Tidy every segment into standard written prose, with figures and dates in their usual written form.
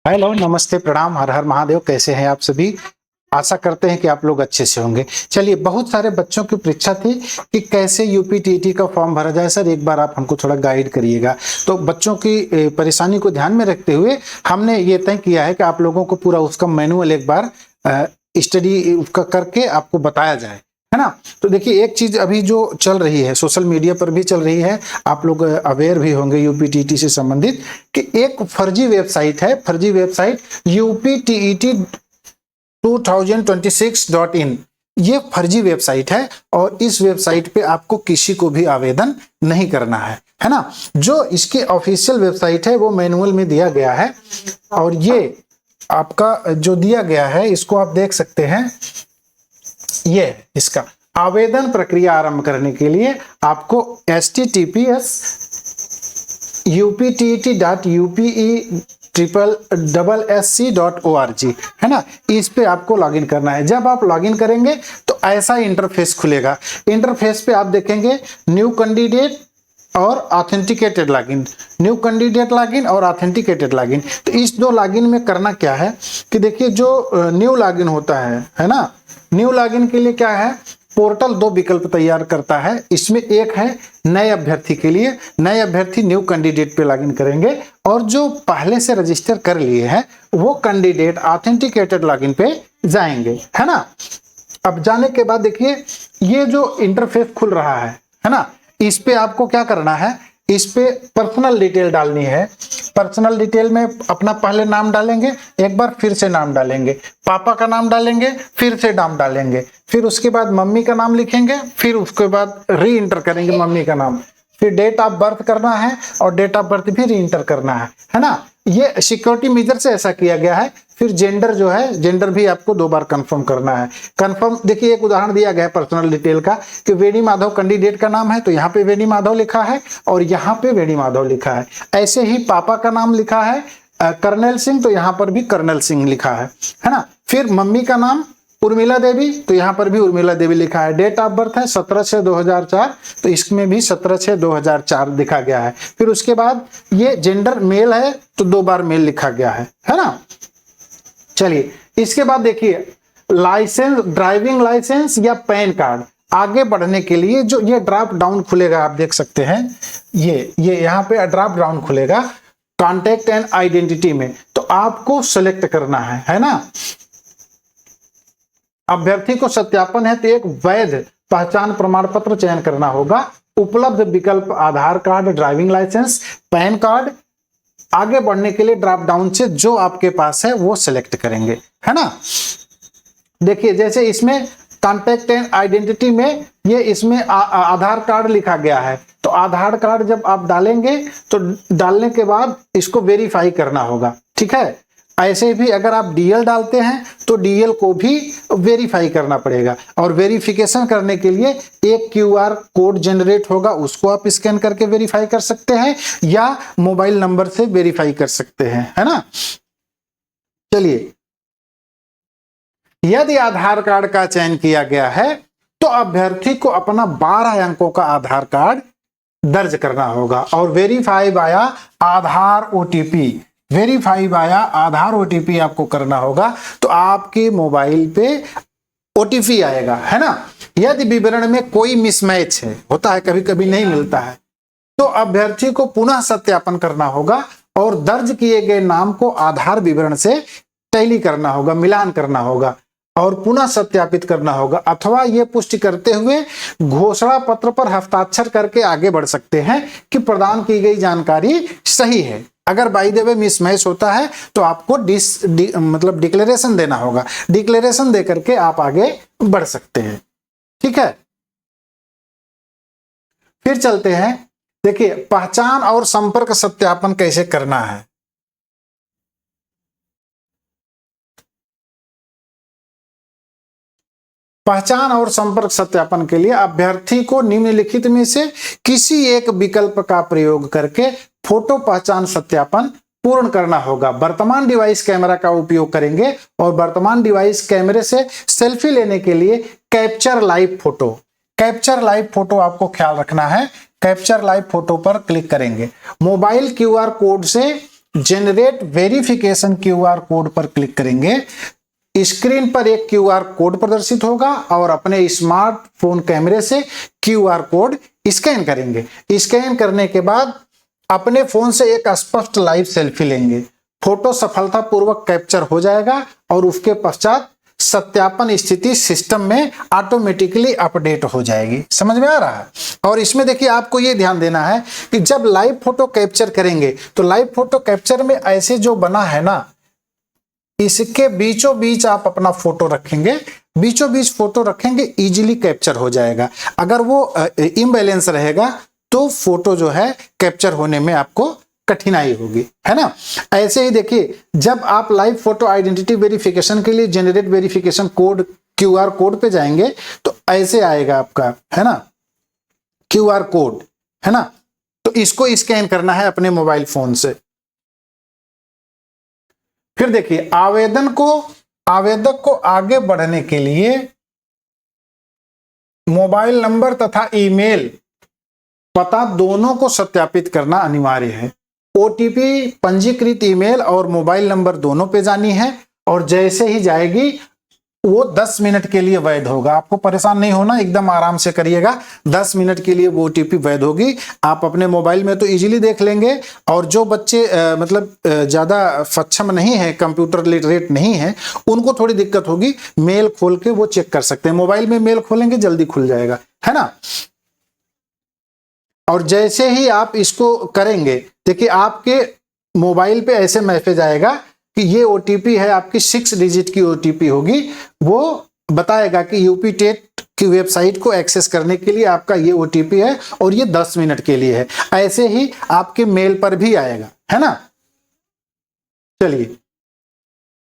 Hello, नमस्ते, प्रणाम, हर हर महादेव। कैसे हैं आप सभी? आशा करते हैं कि आप लोग अच्छे से होंगे। चलिए, बहुत सारे बच्चों की परीक्षा थी कि कैसे यूपीटीटी का फॉर्म भरा जाए। सर, एक बार आप हमको थोड़ा गाइड करिएगा। तो बच्चों की परेशानी को ध्यान में रखते हुए हमने ये तय किया है कि आप लोगों को पूरा उसका मैनुअल एक बार स्टडी करके आपको बताया जाए, है ना। तो देखिए, एक चीज अभी जो चल रही है, सोशल मीडिया पर भी चल रही है, आप लोग अवेयर भी होंगे यूपीटीटी से संबंधित, कि एक फर्जी वेबसाइट है। फर्जी वेबसाइट यूपीटीईटी 2026.in, ये फर्जी वेबसाइट है और इस वेबसाइट पे आपको किसी को भी आवेदन नहीं करना है ना। जो इसकी ऑफिशियल वेबसाइट है वो मैनुअल में दिया गया है और ये आपका जो दिया गया है इसको आप देख सकते हैं। ये इसका आवेदन प्रक्रिया आरंभ करने के लिए आपको https://upe.sc.org, है ना, इस पे आपको लॉगिन करना है। जब आप लॉगिन करेंगे तो ऐसा इंटरफेस खुलेगा। इंटरफेस पे आप देखेंगे न्यू कैंडिडेट और authenticated login, new candidate login और ऑथेंटिकेटेड लॉगिन। तो इस दो लॉगिन में करना क्या है कि देखिए, जो न्यू लॉगिन होता है ना, न्यू लॉगिन के लिए क्या है, पोर्टल दो विकल्प तैयार करता है। इसमें एक है नए अभ्यर्थी के लिए, नए अभ्यर्थी न्यू कैंडिडेट पे लॉगिन करेंगे और जो पहले से रजिस्टर कर लिए हैं वो कैंडिडेट ऑथेंटिकेटेड लॉगिन पे जाएंगे, है ना। अब जाने के बाद देखिए, ये जो इंटरफेस खुल रहा है ना, इस पे आपको क्या करना है, इस पे पर्सनल डिटेल डालनी है। पर्सनल डिटेल में अपना पहले नाम डालेंगे, एक बार फिर से नाम डालेंगे, पापा का नाम डालेंगे, फिर से नाम डालेंगे, फिर उसके बाद मम्मी का नाम लिखेंगे, फिर उसके बाद री इंटर करेंगे मम्मी का नाम, फिर डेट ऑफ बर्थ करना है और डेट ऑफ बर्थ भी री इंटर करना है ना। ये सिक्योरिटी मेजर से ऐसा किया गया है। फिर जेंडर जो है, जेंडर भी आपको 2 बार कंफर्म करना है। कंफर्म देखिए, एक उदाहरण दिया गया है पर्सनल डिटेल का कि वेणी माधव कैंडिडेट का नाम है तो यहाँ पे वेणी माधव लिखा है और यहाँ पे वेणी माधव लिखा है। ऐसे ही पापा का नाम लिखा है कर्नल सिंह, तो यहाँ पर भी कर्नल सिंह लिखा है ना। फिर मम्मी का नाम उर्मिला देवी, तो यहाँ पर भी उर्मिला देवी लिखा है। डेट ऑफ बर्थ है 17/6/2004, तो इसमें भी 17/6/2004 लिखा गया है। फिर उसके बाद ये जेंडर मेल है तो 2 बार मेल लिखा गया है ना। चलिए, इसके बाद देखिए, लाइसेंस, ड्राइविंग लाइसेंस या पैन कार्ड। आगे बढ़ने के लिए जो ये ड्रॉप डाउन खुलेगा, आप देख सकते हैं, ये यहाँ पे ड्रॉप डाउन खुलेगा कॉन्टेक्ट एंड आइडेंटिटी में, तो आपको सेलेक्ट करना है ना। अभ्यर्थी को सत्यापन है तो एक वैध पहचान प्रमाण पत्र चयन करना होगा। उपलब्ध विकल्प Aadhaar card, driving licence, PAN card. आगे बढ़ने के लिए ड्रॉप डाउन से जो आपके पास है वो सिलेक्ट करेंगे, है ना। देखिए, जैसे इसमें कॉन्टेक्ट एंड आइडेंटिटी में ये इसमें आधार कार्ड लिखा गया है, तो आधार कार्ड जब आप डालेंगे तो डालने के बाद इसको वेरीफाई करना होगा, ठीक है। ऐसे भी अगर आप डीएल डालते हैं तो डीएल को भी वेरीफाई करना पड़ेगा और वेरिफिकेशन करने के लिए एक क्यूआर कोड जनरेट होगा, उसको आप स्कैन करके वेरीफाई कर सकते हैं या मोबाइल नंबर से वेरीफाई कर सकते हैं, है ना। चलिए, यदि आधार कार्ड का चयन किया गया है तो अभ्यर्थी को अपना 12 अंकों का आधार कार्ड दर्ज करना होगा और वेरीफाई बाया आधार ओटीपी, वेरीफाई बाया आधार ओटीपी आपको करना होगा। तो आपके मोबाइल पे ओटीपी आएगा, है ना। यदि विवरण में कोई मिसमैच है, होता है कभी कभी नहीं मिलता है, तो अभ्यर्थी को पुनः सत्यापन करना होगा और दर्ज किए गए नाम को आधार विवरण से टैली करना होगा, मिलान करना होगा और पुनः सत्यापित करना होगा, अथवा ये पुष्टि करते हुए घोषणा पत्र पर हस्ताक्षर करके आगे बढ़ सकते हैं कि प्रदान की गई जानकारी सही है। अगर बाय द वे मिसमैच होता है तो आपको मतलब डिक्लेरेशन देना होगा। डिक्लेरेशन दे करके आप आगे बढ़ सकते हैं, ठीक है। फिर चलते हैं, देखिए, पहचान और संपर्क सत्यापन कैसे करना है। पहचान और संपर्क सत्यापन के लिए अभ्यर्थी को निम्नलिखित में से किसी एक विकल्प का प्रयोग करके फोटो पहचान सत्यापन पूर्ण करना होगा। वर्तमान डिवाइस कैमरा का उपयोग करेंगे और वर्तमान डिवाइस कैमरे से सेल्फी लेने के लिए capture live photo, capture live photo आपको ख्याल रखना है। कैप्चर लाइव फोटो पर क्लिक करेंगे। मोबाइल क्यूआर कोड से जनरेट वेरिफिकेशन क्यूआर कोड पर क्लिक करेंगे, स्क्रीन पर एक क्यूआर कोड प्रदर्शित होगा और अपने स्मार्टफोन कैमरे से क्यूआर कोड स्कैन करेंगे। स्कैन करने के बाद अपने फोन से एक स्पष्ट लाइव सेल्फी लेंगे। फोटो सफलतापूर्वक कैप्चर हो जाएगा और उसके पश्चात सत्यापन स्थिति सिस्टम में ऑटोमेटिकली अपडेट हो जाएगी। समझ में आ रहा है? और इसमें देखिए आपको ये ध्यान देना है कि जब लाइव फोटो कैप्चर करेंगे तो लाइव फोटो कैप्चर में ऐसे जो बना है ना, इसके बीचों बीच आप अपना फोटो रखेंगे, बीचों बीच फोटो रखेंगे, इजीली कैप्चर हो जाएगा। अगर वो इम्बैलेंस रहेगा तो फोटो जो है कैप्चर होने में आपको कठिनाई होगी, है ना। ऐसे ही देखिए जब आप लाइव फोटो आइडेंटिटी वेरिफिकेशन के लिए generate verification code QR code पे जाएंगे तो ऐसे आएगा आपका, है ना, क्यूआर कोड, है ना। तो इसको स्कैन करना है अपने मोबाइल फोन से। फिर देखिए आवेदक को आगे बढ़ने के लिए मोबाइल नंबर तथा ईमेल पता दोनों को सत्यापित करना अनिवार्य है। ओटीपी पंजीकृत ईमेल और मोबाइल नंबर दोनों पे जानी है और जैसे ही जाएगी वो 10 मिनट के लिए वैध होगा। आपको परेशान नहीं होना, एकदम आराम से करिएगा। 10 मिनट के लिए वो ओटीपी वैध होगी। आप अपने मोबाइल में तो इजीली देख लेंगे और जो बच्चे ज़्यादा सक्षम नहीं है, कंप्यूटर लिटरेट नहीं है, उनको थोड़ी दिक्कत होगी। मेल खोल के वो चेक कर सकते हैं। मोबाइल में मेल खोलेंगे जल्दी खुल जाएगा, है ना। और जैसे ही आप इसको करेंगे, देखिए आपके मोबाइल पे ऐसे मैसेज आएगा कि ये ओटीपी है, आपकी 6 डिजिट की ओटीपी होगी। वो बताएगा कि यूपी टेट की वेबसाइट को एक्सेस करने के लिए आपका ये ओटीपी है और ये 10 मिनट के लिए है। ऐसे ही आपके मेल पर भी आएगा, है ना। चलिए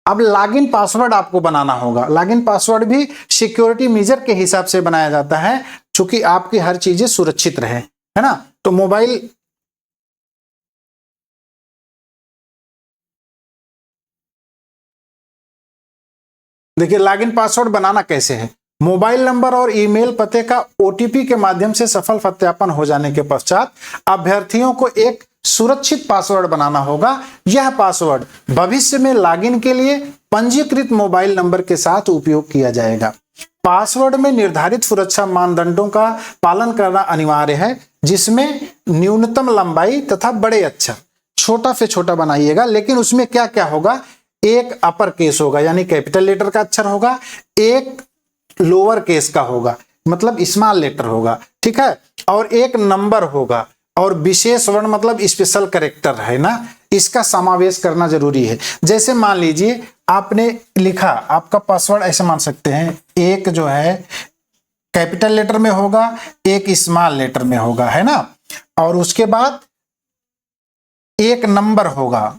अब लॉगिन पासवर्ड आपको बनाना होगा। लॉगिन पासवर्ड भी सिक्योरिटी मेजर के हिसाब से बनाया जाता है, चूंकि आपकी हर चीजें सुरक्षित रहे, है ना। तो मोबाइल देखिए लॉगिन पासवर्ड बनाना कैसे है। मोबाइल नंबर और ईमेल पते का ओटीपी के माध्यम से सफल सत्यापन हो जाने के पश्चात अभ्यर्थियों को एक सुरक्षित पासवर्ड बनाना होगा। यह पासवर्ड भविष्य में लॉगिन के लिए पंजीकृत मोबाइल नंबर के साथ उपयोग किया जाएगा। पासवर्ड में निर्धारित सुरक्षा मानदंडों का पालन करना अनिवार्य है, जिसमें न्यूनतम लंबाई तथा बड़े अक्षर, छोटा से छोटा बनाइएगा। लेकिन उसमें क्या क्या होगा, एक अपर केस होगा यानी कैपिटल लेटर का अक्षर होगा, एक लोअर केस का होगा मतलब स्मॉल लेटर होगा, ठीक है, और एक नंबर होगा और विशेष वर्ण मतलब स्पेशल कैरेक्टर, है ना, इसका समावेश करना जरूरी है। जैसे मान लीजिए आपने लिखा, आपका पासवर्ड ऐसे मान सकते हैं, एक जो है कैपिटल लेटर में होगा, एक स्मॉल लेटर में होगा, है ना, और उसके बाद एक नंबर होगा,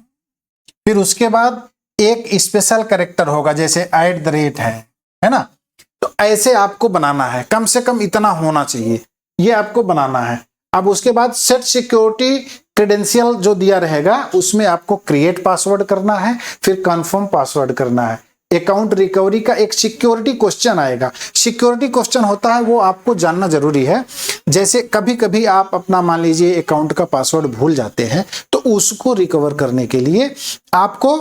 फिर उसके बाद एक स्पेशल कैरेक्टर होगा जैसे @ है ना। तो ऐसे आपको बनाना है, कम से कम इतना होना चाहिए, ये आपको बनाना है। अब उसके बाद सेट सिक्योरिटी क्रेडेंशियल जो दिया रहेगा उसमें आपको क्रिएट पासवर्ड करना है, फिर कंफर्म पासवर्ड करना है। अकाउंट रिकवरी का एक सिक्योरिटी क्वेश्चन आएगा। सिक्योरिटी क्वेश्चन होता है वो आपको जानना जरूरी है। जैसे कभी कभी आप अपना मान लीजिए अकाउंट का पासवर्ड भूल जाते हैं, तो उसको रिकवर करने के लिए आपको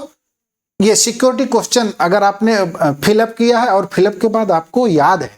ये सिक्योरिटी क्वेश्चन अगर आपने फिलअप किया है और फिलअप के बाद आपको याद है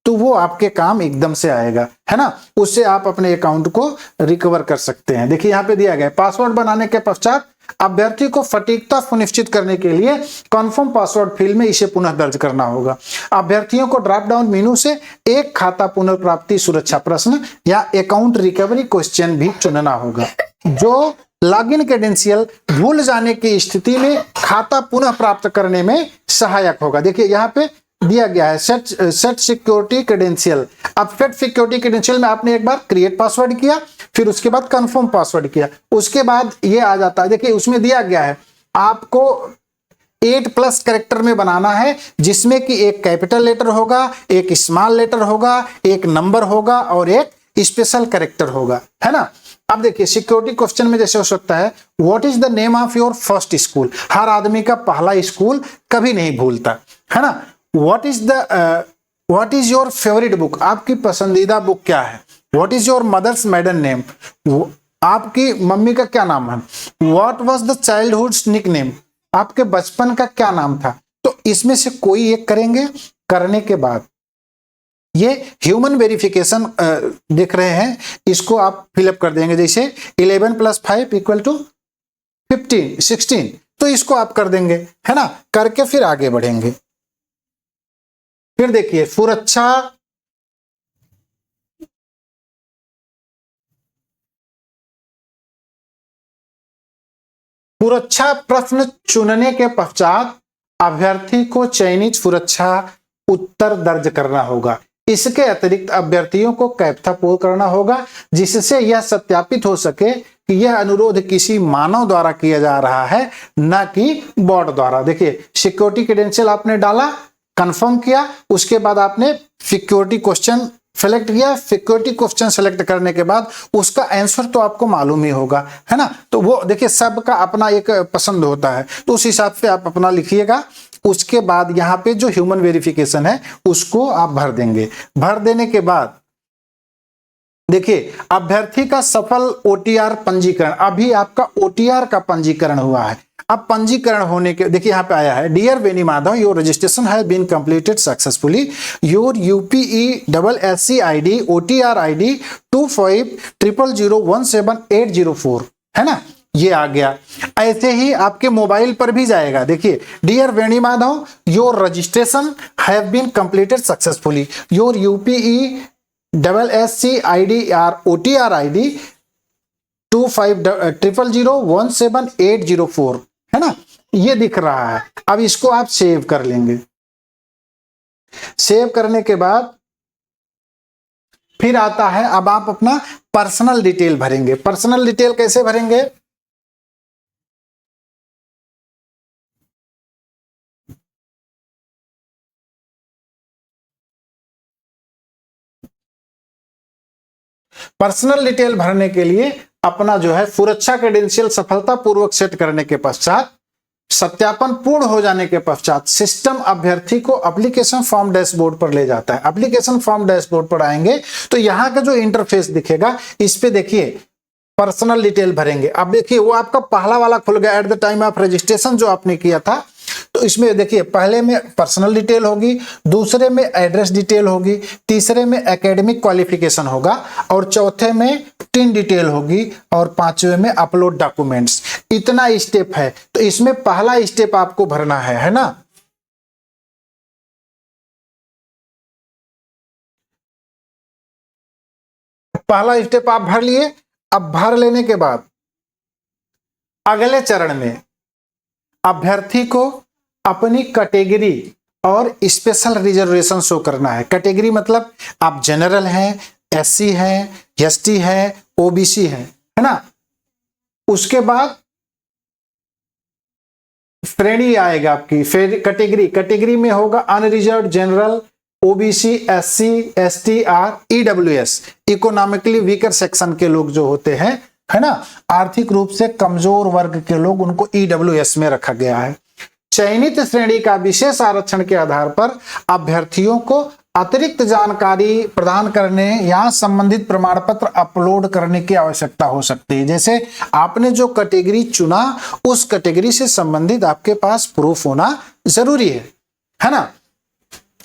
तो वो आपके काम एकदम से आएगा, है ना। उससे आप अपने अकाउंट को रिकवर कर सकते हैं। देखिए यहाँ पे दिया गया पासवर्ड बनाने के पश्चात अभ्यर्थी को सटीकता सुनिश्चित करने के लिए कंफर्म पासवर्ड फील्ड में इसे पुनः दर्ज करना होगा। अभ्यर्थियों को ड्रॉप डाउन मेनू से एक खाता पुनर्प्राप्ति सुरक्षा प्रश्न या अकाउंट रिकवरी क्वेश्चन भी चुनना होगा, जो लॉगिन क्रेडेंशियल भूल जाने की स्थिति में खाता पुनः प्राप्त करने में सहायक होगा। देखिए यहाँ पे दिया गया है सेट सिक्योरिटी क्रेडेंशियल। अब सेट सिक्योरिटी क्रेडेंशियल में आपने एक बार क्रिएट पासवर्ड किया, फिर उसके बाद कंफर्म पासवर्ड किया, उसके बाद ये आ जाता है। देखिए उसमें दिया गया है आपको 8+ कैरेक्टर में बनाना है, जिसमें कि एक कैपिटल लेटर होगा, एक स्मॉल लेटर होगा, एक नंबर होगा और एक स्पेशल कैरेक्टर होगा, है ना। अब देखिए सिक्योरिटी क्वेश्चन में जैसे हो सकता है what is the name of your first school. हर आदमी का पहला स्कूल कभी नहीं भूलता, है ना। What is your favourite book, आपकी पसंदीदा बुक क्या है। What is your mother's maiden name, आपकी मम्मी का क्या नाम है, what was the childhood nickname, आपके बचपन का क्या नाम था। तो इसमें से कोई एक करेंगे, करने के बाद ये ह्यूमन वेरिफिकेशन देख रहे हैं, इसको आप फिलअप कर देंगे। जैसे 11 + 5 = 15 16, तो इसको आप कर देंगे, है ना, करके फिर आगे बढ़ेंगे। फिर देखिए सुरक्षा प्रश्न चुनने के पश्चात अभ्यर्थी को चयनित सुरक्षा उत्तर दर्ज करना होगा। इसके अतिरिक्त अभ्यर्थियों को कैप्चा पूर्ण करना होगा, जिससे यह सत्यापित हो सके कि यह अनुरोध किसी मानव द्वारा किया जा रहा है, न कि बॉट द्वारा। देखिए सिक्योरिटी क्रेडेंशियल आपने डाला, कंफर्म किया, उसके बाद आपने सिक्योरिटी क्वेश्चन सेलेक्ट किया। सिक्योरिटी क्वेश्चन सेलेक्ट करने के बाद उसका आंसर तो आपको मालूम ही होगा, है ना। तो वो देखिए सबका अपना एक पसंद होता है, तो उस हिसाब से आप अपना लिखिएगा। उसके बाद यहाँ पे जो ह्यूमन वेरिफिकेशन है उसको आप भर देंगे। भर देने के बाद देखिए अभ्यर्थी का सफल OTR पंजीकरण, अभी आपका OTR का पंजीकरण हुआ है। अब पंजीकरण होने के देखिए यहाँ पे आया है, dear Veni Madhav, your registration has been completed successfully, your UPE/SC ID OTR ID 2500017804, है ना, ये आ गया। ऐसे ही आपके मोबाइल पर भी जाएगा। देखिए dear Veni Madhav, your registration have been completed successfully, your UPE/SC ID OTR ID 2500017804, है ना, ये दिख रहा है। अब इसको आप सेव कर लेंगे। सेव करने के बाद फिर आता है, अब आप अपना पर्सनल डिटेल भरेंगे। पर्सनल डिटेल कैसे भरेंगे, पर्सनल डिटेल भरने के लिए अपना जो है सुरक्षा क्रेडेंशियल सफलतापूर्वक सेट करने के पश्चात, सत्यापन पूर्ण हो जाने के पश्चात सिस्टम अभ्यर्थी को एप्लीकेशन फॉर्म डैशबोर्ड पर ले जाता है। एप्लीकेशन फॉर्म डैशबोर्ड पर आएंगे तो यहाँ का जो इंटरफेस दिखेगा, इस पे देखिए पर्सनल डिटेल भरेंगे। अब देखिए वो आपका पहला वाला खुल गया, eight the time of registration जो आपने किया था। तो इसमें देखिए पहले में पर्सनल डिटेल होगी, दूसरे में एड्रेस डिटेल होगी, तीसरे में एकेडमिक क्वालिफिकेशन होगा, और चौथे में टीन डिटेल होगी, और पांचवे में अपलोड डॉक्यूमेंट्स। इतना स्टेप है। तो इसमें पहला स्टेप आपको भरना है ना। पहला स्टेप आप भर लिए। अब भर लेने के बाद अगले चरण में अभ्यर्थी को अपनी कैटेगरी और स्पेशल रिजर्वेशन शो करना है। कैटेगरी मतलब आप जनरल हैं, SC हैं, ST हैं, OBC हैं, है ना। उसके बाद श्रेणी आएगा आपकी, फिर कैटेगरी में होगा unreserved, general, OBC, SC, ST और EWS, इकोनॉमिकली वीकर सेक्शन के लोग जो होते हैं, है ना, आर्थिक रूप से कमजोर वर्ग के लोग, उनको EWS में रखा गया है। चयनित श्रेणी का विशेष आरक्षण के आधार पर अभ्यर्थियों को अतिरिक्त जानकारी प्रदान करने या संबंधित प्रमाण पत्र अपलोड करने की आवश्यकता हो सकती है। जैसे आपने जो कैटेगरी चुना, उस कैटेगरी से संबंधित आपके पास प्रूफ होना जरूरी है ना।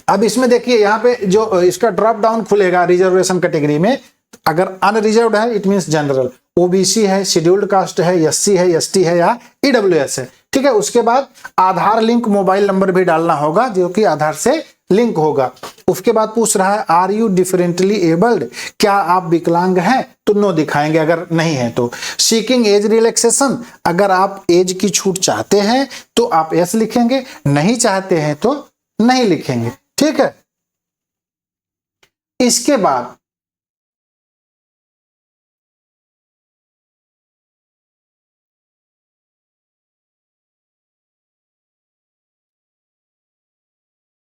अब इसमें देखिए यहाँ पे जो इसका ड्रॉप डाउन खुलेगा रिजर्वेशन कैटेगरी में, अगर अनरिजर्व्ड है इट मींस जनरल, OBC है, शेड्यूल्ड कास्ट है, SC है, ST है या EWS है, ठीक है। उसके बाद आधार लिंक मोबाइल नंबर भी डालना होगा जो कि आधार से लिंक होगा। उसके बाद पूछ रहा है आर यू डिफरेंटली एबल्ड, क्या आप विकलांग हैं, तो नो दिखाएंगे अगर नहीं है तो। सीकिंग एज रिलैक्सेशन, अगर आप एज की छूट चाहते हैं तो आप यस लिखेंगे, नहीं चाहते हैं तो नहीं लिखेंगे, ठीक है। इसके बाद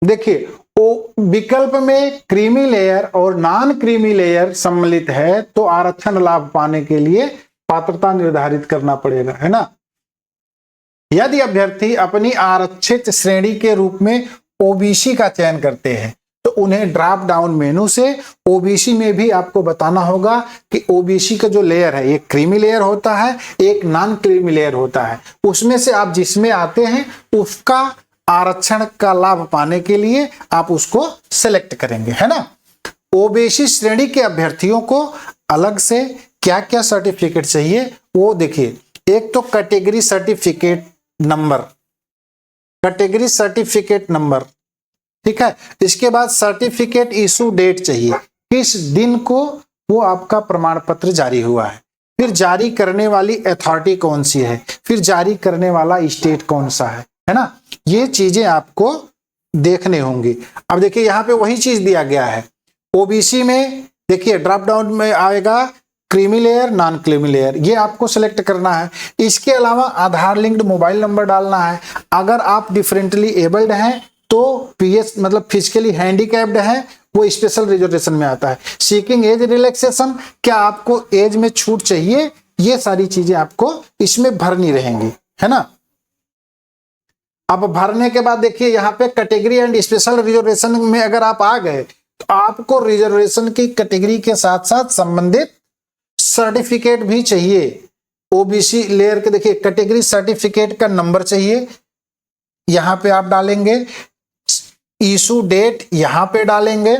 देखिए विकल्प में क्रीमी लेयर और नॉन क्रीमी लेयर सम्मिलित है, तो आरक्षण लाभ पाने के लिए पात्रता निर्धारित करना पड़ेगा, है ना। यदि अभ्यर्थी अपनी आरक्षित श्रेणी के रूप में OBC का चयन करते हैं तो उन्हें ड्रॉप डाउन मेनू से ओबीसी में भी आपको बताना होगा कि ओबीसी का जो लेयर है, एक क्रीमी लेयर होता है, एक नॉन क्रीमी लेयर होता है, उसमें से आप जिसमें आते हैं उसका आरक्षण का लाभ पाने के लिए आप उसको सेलेक्ट करेंगे, है ना। ओबीसी श्रेणी के अभ्यर्थियों को अलग से क्या क्या सर्टिफिकेट चाहिए वो देखिए। एक तो category certificate number, category certificate number, ठीक है। इसके बाद सर्टिफिकेट इशू डेट चाहिए, किस दिन को वो आपका प्रमाण पत्र जारी हुआ है, फिर जारी करने वाली अथॉरिटी कौन सी है, फिर जारी करने वाला स्टेट कौन सा है ना। ये चीजें आपको देखने होंगी। अब देखिए यहाँ पे वही चीज दिया गया है। ओबीसी में देखिए ड्रॉप डाउन में आएगा creamy layer, non creamy layer, ये आपको सेलेक्ट करना है। इसके अलावा आधार लिंक्ड मोबाइल नंबर डालना है। अगर आप डिफरेंटली एबल्ड हैं तो पीएस मतलब फिजिकली हैंडीकैप्ड है, वो स्पेशल रिजर्वेशन में आता है। सीकिंग एज रिलैक्सेशन, क्या आपको एज में छूट चाहिए, ये सारी चीजें आपको इसमें भरनी रहेंगी, है ना। अब भरने के बाद देखिए यहाँ पे कैटेगरी एंड स्पेशल रिजर्वेशन में अगर आप आ गए तो आपको रिजर्वेशन की कैटेगरी के साथ साथ संबंधित सर्टिफिकेट भी चाहिए। ओबीसी लेयर के देखिए कैटेगरी सर्टिफिकेट का नंबर चाहिए, यहां पे आप डालेंगे। इशू डेट यहां पे डालेंगे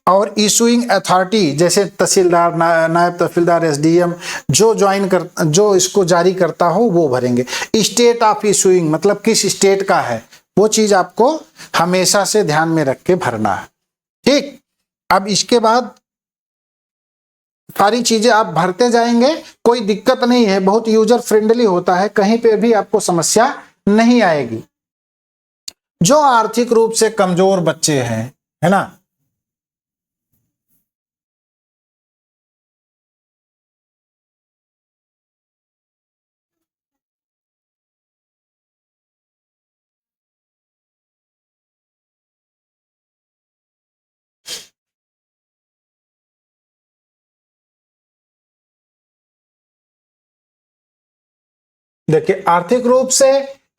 और इशूइंग अथॉरिटी जैसे तहसीलदार, नायब तहसीलदार, एसडीएम जो इसको जारी करता हो वो भरेंगे। स्टेट ऑफ इशूइंग मतलब किस स्टेट का है वो चीज आपको हमेशा से ध्यान में रख के भरना है, ठीक। अब इसके बाद सारी चीजें आप भरते जाएंगे, कोई दिक्कत नहीं है, बहुत यूजर फ्रेंडली होता है, कहीं पे भी आपको समस्या नहीं आएगी। जो आर्थिक रूप से कमजोर बच्चे हैं, है ना, देखिए आर्थिक रूप से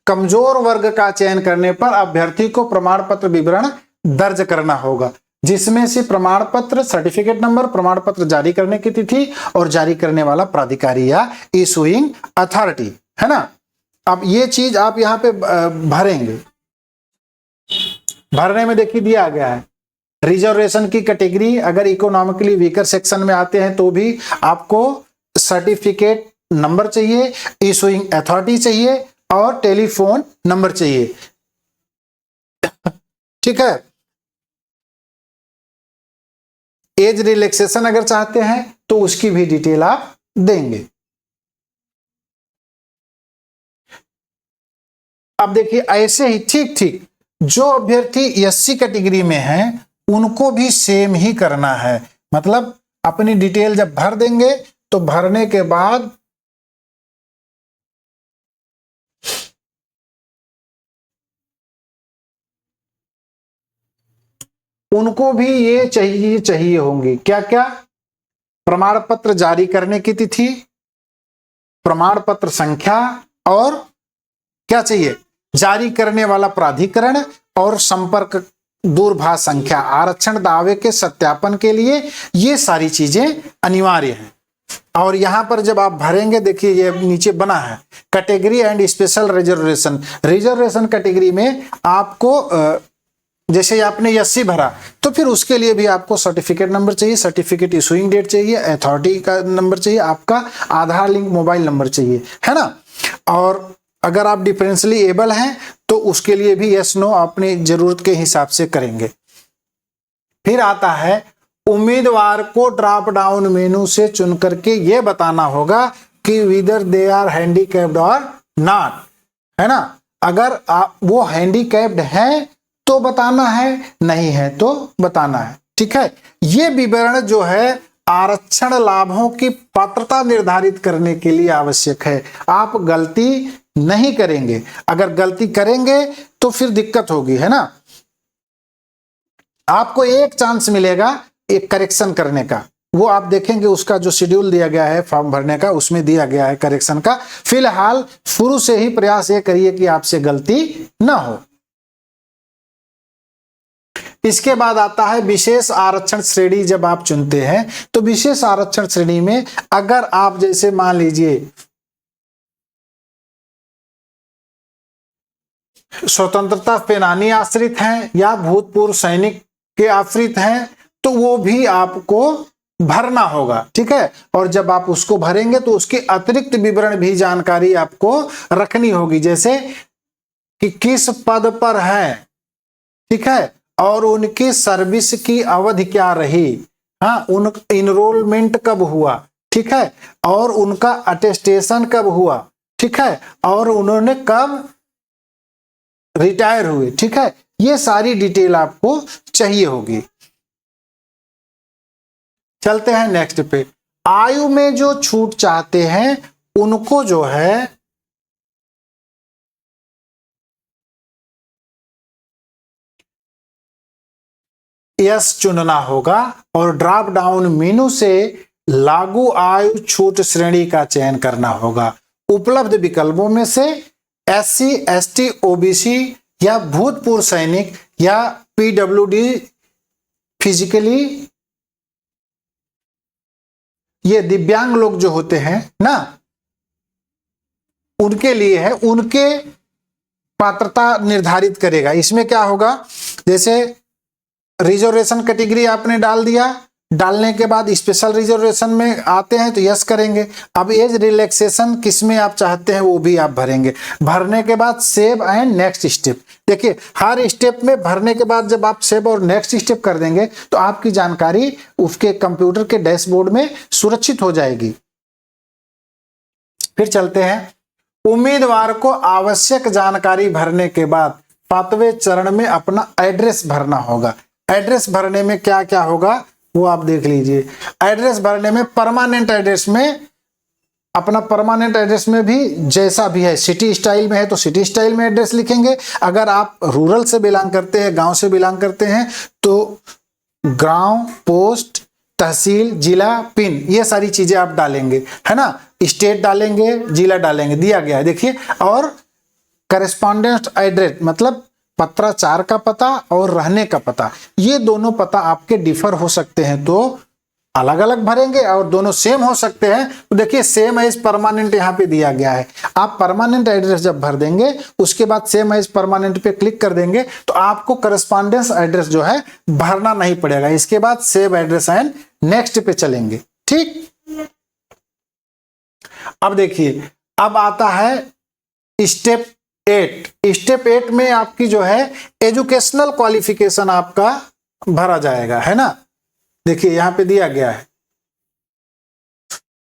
कमजोर वर्ग का चयन करने पर अभ्यर्थी को प्रमाण पत्र विवरण दर्ज करना होगा, जिसमें से प्रमाण पत्र, सर्टिफिकेट नंबर, प्रमाण पत्र जारी करने की तिथि और जारी करने वाला प्राधिकारी या इशूइंग अथॉरिटी, है ना। अब ये चीज आप यहाँ पे भरेंगे। भरने में देखिए दिया गया है रिजर्वेशन की कैटेगरी, अगर इकोनॉमिकली वीकर सेक्शन में आते हैं तो भी आपको सर्टिफिकेट नंबर चाहिए, इशूइंग अथॉरिटी चाहिए और टेलीफोन नंबर चाहिए, ठीक है। एज रिलैक्सेशन अगर चाहते हैं तो उसकी भी डिटेल आप देंगे। अब देखिए ऐसे ही ठीक ठीक जो अभ्यर्थी एससी कैटेगरी में हैं उनको भी सेम ही करना है, मतलब अपनी डिटेल जब भर देंगे तो भरने के बाद उनको भी ये चाहिए होंगी क्या क्या, प्रमाण पत्र जारी करने की तिथि, प्रमाण पत्र संख्या और क्या चाहिए, जारी करने वाला प्राधिकरण और संपर्क दूरभाष संख्या। आरक्षण दावे के सत्यापन के लिए ये सारी चीजें अनिवार्य हैं। और यहां पर जब आप भरेंगे देखिए ये नीचे बना है category and special reservation. Reservation category में आपको जैसे आपने एससी भरा तो फिर उसके लिए भी आपको सर्टिफिकेट नंबर चाहिए, सर्टिफिकेट इशूइंग डेट चाहिए, अथॉरिटी का नंबर चाहिए, आपका आधार लिंक मोबाइल नंबर चाहिए, है ना। और अगर आप डिफरेंशियली एबल हैं तो उसके लिए भी यस नो अपनी जरूरत के हिसाब से करेंगे। फिर आता है उम्मीदवार को ड्रॉप डाउन मेनू से चुन करके ये बताना होगा कि विदर दे आर हैंडीकैप्ड और नॉट, है ना। अगर आप वो हैंडीकैप्ड हैं तो बताना है, नहीं है तो बताना है, ठीक है। ये विवरण जो है आरक्षण लाभों की पात्रता निर्धारित करने के लिए आवश्यक है। आप गलती नहीं करेंगे, अगर गलती करेंगे तो फिर दिक्कत होगी, है ना। आपको एक चांस मिलेगा एक करेक्शन करने का, वो आप देखेंगे उसका जो शेड्यूल दिया गया है फॉर्म भरने का उसमें दिया गया है करेक्शन का। फिलहाल शुरू से ही प्रयास ये करिए कि आपसे गलती ना हो। इसके बाद आता है विशेष आरक्षण श्रेणी। जब आप चुनते हैं तो विशेष आरक्षण श्रेणी में अगर आप जैसे मान लीजिए स्वतंत्रता सेनानी आश्रित हैं या भूतपूर्व सैनिक के आश्रित हैं तो वो भी आपको भरना होगा, ठीक है। और जब आप उसको भरेंगे तो उसके अतिरिक्त विवरण भी जानकारी आपको रखनी होगी, जैसे कि किस पद पर है, ठीक है, और उनकी सर्विस की अवधि क्या रही, हाँ, उन इनरोलमेंट कब हुआ, ठीक है, और उनका अटेस्टेशन कब हुआ, ठीक है, और उन्होंने कब रिटायर हुए, ठीक है। ये सारी डिटेल आपको चाहिए होगी। चलते हैं नेक्स्ट पे। आयु में जो छूट चाहते हैं उनको जो है यस चुनना होगा और ड्रॉप डाउन मेनू से लागू आयु छूट श्रेणी का चयन करना होगा। उपलब्ध विकल्पों में से SC, ST, OBC या भूतपूर्व सैनिक या PWD फिजिकली, ये दिव्यांग लोग जो होते हैं ना, उनके लिए है, उनके पात्रता निर्धारित करेगा। इसमें क्या होगा, जैसे रिजर्वेशन कैटेगरी आपने डाल दिया, डालने के बाद स्पेशल रिजर्वेशन में आते हैं तो यस करेंगे। अब एज रिलैक्सेशन किसमें आप चाहते हैं वो भी आप भरेंगे। भरने के बाद सेव एंड नेक्स्ट स्टेप, देखिए हर स्टेप में भरने के बाद जब आप सेव और नेक्स्ट स्टेप कर देंगे तो आपकी जानकारी उसके कंप्यूटर के डैशबोर्ड में सुरक्षित हो जाएगी। फिर चलते हैं, उम्मीदवार को आवश्यक जानकारी भरने के बाद 7वें चरण में अपना एड्रेस भरना होगा। एड्रेस भरने में क्या क्या होगा वो आप देख लीजिए। एड्रेस भरने में परमानेंट एड्रेस में अपना परमानेंट एड्रेस में भी जैसा भी है, सिटी स्टाइल में है तो सिटी स्टाइल में एड्रेस लिखेंगे। अगर आप रूरल से बिलोंग करते हैं, गांव से बिलोंग करते हैं तो गांव, पोस्ट, तहसील, जिला, पिन, ये सारी चीजें आप डालेंगे, है ना। स्टेट डालेंगे, जिला डालेंगे, दिया गया है देखिए। और करेस्पॉन्डेंट एड्रेस मतलब पत्राचार का पता और रहने का पता, ये दोनों पता आपके डिफर हो सकते हैं तो अलग अलग भरेंगे, और दोनों सेम हो सकते हैं तो देखिए सेम एज परमानेंट यहाँ पे दिया गया है। आप परमानेंट एड्रेस जब भर देंगे उसके बाद सेम एज परमानेंट पे क्लिक कर देंगे तो आपको करस्पॉन्डेंस एड्रेस जो है भरना नहीं पड़ेगा। इसके बाद सेव एड्रेस एंड नेक्स्ट पे चलेंगे, ठीक। अब देखिए, अब आता है स्टेप 8। स्टेप 8 में आपकी जो है एजुकेशनल क्वालिफिकेशन आपका भरा जाएगा, है ना। देखिए यहां पे दिया गया है,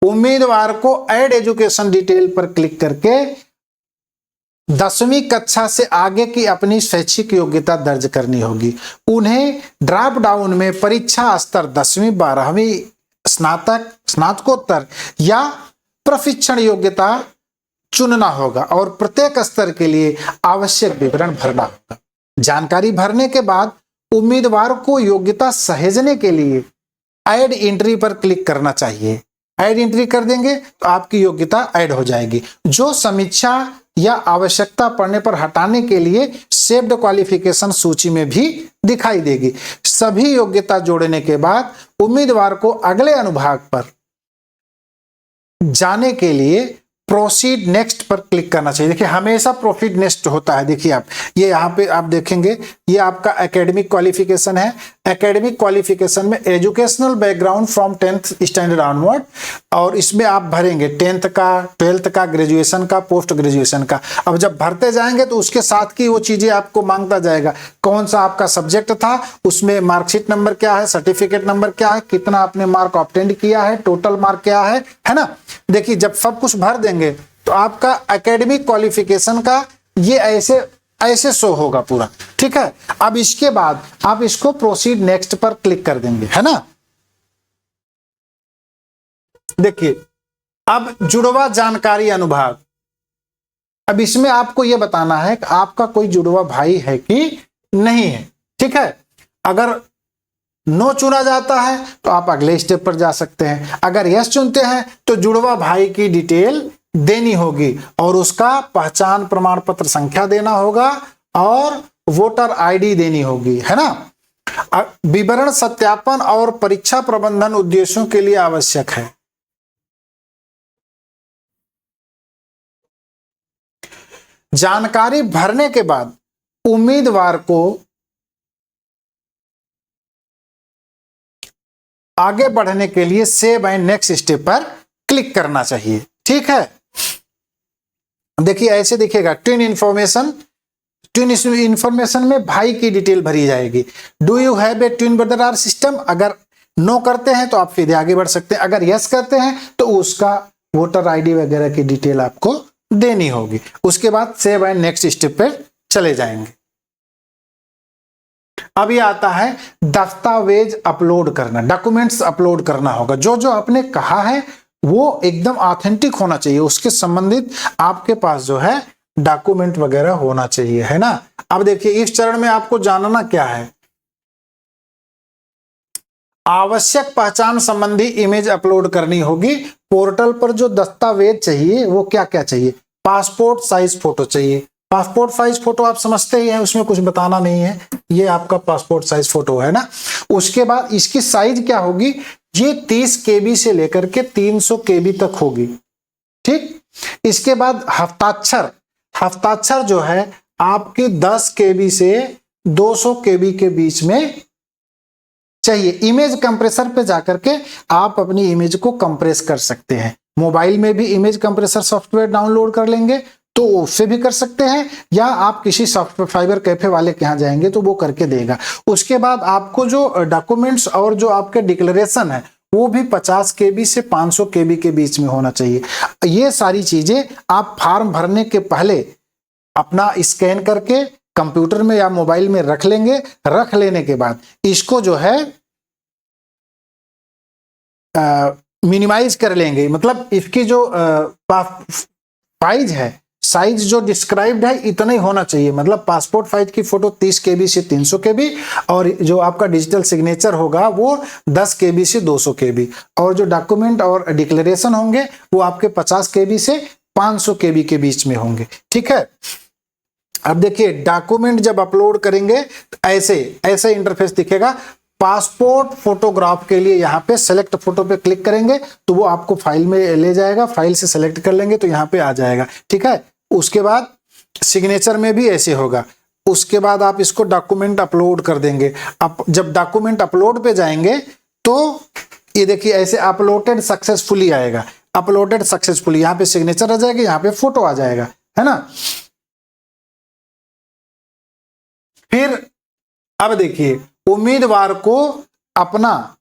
उम्मीदवार को ऐड एजुकेशन डिटेल पर क्लिक करके 10वीं कक्षा से आगे की अपनी शैक्षिक योग्यता दर्ज करनी होगी। उन्हें ड्रॉप डाउन में परीक्षा स्तर 10वीं, 12वीं, स्नातक, स्नातकोत्तर या प्रशिक्षण योग्यता चुनना होगा और प्रत्येक स्तर के लिए आवश्यक विवरण भरना होगा। जानकारी भरने के बाद उम्मीदवार को योग्यता सहेजने के लिए ऐड एंट्री पर क्लिक करना चाहिए। ऐड एंट्री कर देंगे तो आपकी योग्यता ऐड हो जाएगी, जो समीक्षा या आवश्यकता पड़ने पर हटाने के लिए सेव्ड क्वालिफिकेशन सूची में भी दिखाई देगी। सभी योग्यता जोड़ने के बाद उम्मीदवार को अगले अनुभाग पर जाने के लिए प्रोसीड नेक्स्ट पर क्लिक करना चाहिए। देखिए हमेशा प्रोसीड नेक्स्ट होता है। देखिए आप ये यहाँ पे आप देखेंगे, ये आपका एकेडमिक क्वालिफिकेशन है। एकेडमिक क्वालिफिकेशन में educational background from 10th standard onward, और इसमें आप भरेंगे 10th का, 12th का, ग्रेजुएशन का, पोस्ट ग्रेजुएशन का। अब जब भरते जाएंगे तो उसके साथ की वो चीजें आपको मांगता जाएगा, कौन सा आपका सब्जेक्ट था, उसमें मार्कशीट नंबर क्या है, सर्टिफिकेट नंबर क्या है, कितना आपने मार्क ऑब्टेंड किया है, टोटल मार्क क्या है ना। देखिए जब सब कुछ भर देंगे तो आपका एकेडमिक क्वालिफिकेशन का ये ऐसे शो होगा पूरा, ठीक है। अब इसके बाद आप इसको प्रोसीड नेक्स्ट पर क्लिक कर देंगे, है ना। देखिए अब जुड़वा जानकारी अनुभाग, अब इसमें आपको यह बताना है कि आपका कोई जुड़वा भाई है कि नहीं है, ठीक है। अगर नो चुना जाता है तो आप अगले स्टेप पर जा सकते हैं। अगर यस चुनते हैं तो जुड़वा भाई की डिटेल देनी होगी और उसका पहचान प्रमाण पत्र संख्या देना होगा और वोटर आईडी देनी होगी, है ना। विवरण सत्यापन और परीक्षा प्रबंधन उद्देश्यों के लिए आवश्यक है। जानकारी भरने के बाद उम्मीदवार को आगे बढ़ने के लिए सेव एंड नेक्स्ट स्टेप पर क्लिक करना चाहिए। ठीक है, देखिए ऐसे दिखेगा ट्विन इंफॉर्मेशन में भाई की डिटेल भरी जाएगी। Do you have a twin brother or sister, अगर नो करते हैं तो आप सीधे आगे बढ़ सकते हैं, अगर यस करते हैं तो उसका वोटर आईडी वगैरह की डिटेल आपको देनी होगी। उसके बाद सेव एंड नेक्स्ट स्टेप पे चले जाएंगे। अब ये आता है दस्तावेज अपलोड करना, डॉक्यूमेंट्स अपलोड करना होगा। जो जो आपने कहा है वो एकदम ऑथेंटिक होना चाहिए, उसके संबंधित आपके पास जो है डॉक्यूमेंट वगैरह होना चाहिए, है ना। अब देखिए इस चरण में आपको जानना क्या है, आवश्यक पहचान संबंधी इमेज अपलोड करनी होगी। पोर्टल पर जो दस्तावेज चाहिए वो क्या क्या चाहिए, पासपोर्ट साइज फोटो चाहिए। पासपोर्ट साइज फोटो आप समझते ही हैं, उसमें कुछ बताना नहीं है, ये आपका पासपोर्ट साइज फोटो है ना। उसके बाद इसकी साइज क्या होगी, ये 30 KB से लेकर के 300 KB तक होगी। ठीक, इसके बाद हस्ताक्षर, हस्ताक्षर जो है आपके 10 KB से 200 KB के बीच में चाहिए। इमेज कंप्रेसर पे जाकर के आप अपनी इमेज को कंप्रेस कर सकते हैं। मोबाइल में भी इमेज कंप्रेसर सॉफ्टवेयर डाउनलोड कर लेंगे तो उससे भी कर सकते हैं, या आप किसी सॉफ्टवेयर फाइबर कैफे वाले के यहाँ जाएंगे तो वो करके देगा। उसके बाद आपको जो डॉक्यूमेंट्स और जो आपके डिक्लेरेशन है वो भी 50 KB से 500 KB के बीच में होना चाहिए। ये सारी चीजें आप फॉर्म भरने के पहले अपना स्कैन करके कंप्यूटर में या मोबाइल में रख लेंगे। रख लेने के बाद इसको जो है मिनिमाइज कर लेंगे, मतलब इसकी जो साइज है, साइज जो डिस्क्राइब्ड है इतना ही होना चाहिए। मतलब पासपोर्ट साइज की फोटो 30 KB से 300 KB और जो आपका डिजिटल सिग्नेचर होगा वो 10 KB से 200 KB, और जो डॉक्यूमेंट और डिक्लेरेशन होंगे वो आपके 50 KB से 500 KB के बीच में होंगे। ठीक है, अब देखिए डॉक्यूमेंट जब अपलोड करेंगे तो ऐसे इंटरफेस दिखेगा। पासपोर्ट फोटोग्राफ के लिए यहाँ पे सेलेक्ट फोटो पे क्लिक करेंगे तो वो आपको फाइल में ले जाएगा, फाइल से सेलेक्ट कर लेंगे तो यहाँ पे आ जाएगा। ठीक है, उसके बाद सिग्नेचर में भी ऐसे होगा। उसके बाद आप इसको डॉक्यूमेंट अपलोड कर देंगे। अब जब डॉक्यूमेंट अपलोड पे जाएंगे तो ये देखिए ऐसे अपलोडेड सक्सेसफुली आएगा। अपलोडेड सक्सेसफुली, यहाँ पे सिग्नेचर आ जाएगा, यहाँ पे फोटो आ जाएगा, है ना। फिर अब देखिए उम्मीदवार को अपना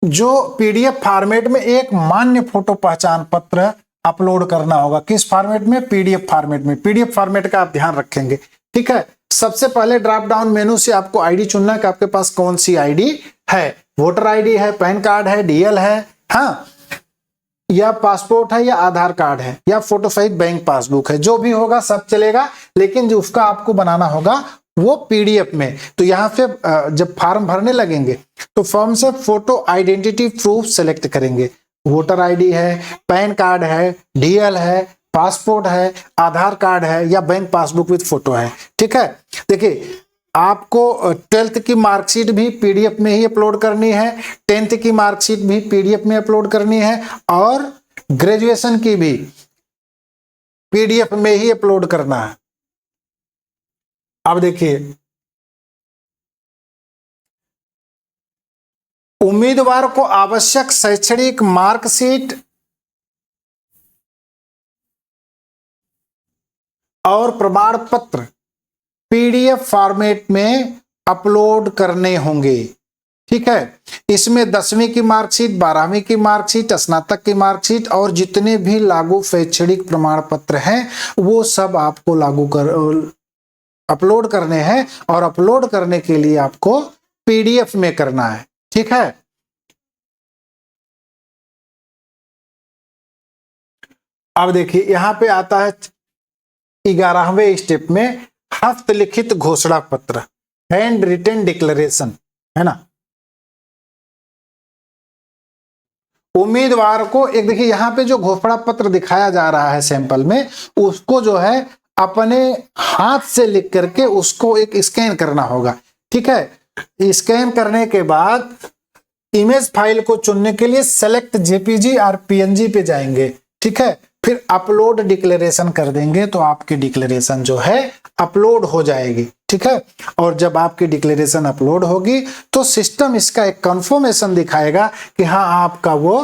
जो PDF फॉर्मेट में एक मान्य फोटो पहचान पत्र अपलोड करना होगा। किस फॉर्मेट में, PDF फॉर्मेट में। PDF फॉर्मेट का आप ध्यान रखेंगे। ठीक है, सबसे पहले ड्रॉप डाउन मेनू से आपको आईडी चुनना है कि आपके पास कौन सी आईडी है। वोटर आईडी है, पैन कार्ड है, DL है, हाँ, या पासपोर्ट है, या आधार कार्ड है, या फोटो सहित बैंक पासबुक है। जो भी होगा सब चलेगा, लेकिन जो उसका आपको बनाना होगा वो PDF में। तो यहाँ से जब फॉर्म भरने लगेंगे तो फॉर्म से फोटो आइडेंटिटी प्रूफ सेलेक्ट करेंगे। वोटर आईडी है, पैन कार्ड है, DL है, पासपोर्ट है, आधार कार्ड है, या बैंक पासबुक विद फोटो है। ठीक है, देखिए आपको 12th की मार्कशीट भी PDF में ही अपलोड करनी है, 10th की मार्कशीट भी PDF में अपलोड करनी है, और ग्रेजुएशन की भी PDF में ही अपलोड करना है। अब देखिए उम्मीदवार को आवश्यक शैक्षणिक मार्कशीट और प्रमाण पत्र PDF फॉर्मेट में अपलोड करने होंगे। ठीक है, इसमें 10वीं की मार्कशीट, 12वीं की मार्कशीट, स्नातक की मार्कशीट और जितने भी लागू शैक्षणिक प्रमाण पत्र हैं वो सब आपको अपलोड करने हैं, और अपलोड करने के लिए आपको PDF में करना है। ठीक है, अब देखिए यहां पे आता है 11वें स्टेप में हस्तलिखित घोषणा पत्र, हैंड रिटन डिक्लेरेशन, है ना। उम्मीदवार को एक देखिए यहाँ पे जो घोषणा पत्र दिखाया जा रहा है सैंपल में, उसको जो है अपने हाथ से लिख करके उसको एक स्कैन करना होगा। ठीक है, स्कैन करने के बाद इमेज फाइल को चुनने के लिए सेलेक्ट जेपीजी और पीएनजी पे जाएंगे। ठीक है, फिर अपलोड डिक्लेरेशन कर देंगे तो आपकी डिक्लेरेशन जो है अपलोड हो जाएगी। ठीक है, और जब आपकी डिक्लेरेशन अपलोड होगी तो सिस्टम इसका एक कंफर्मेशन दिखाएगा कि हाँ आपका वो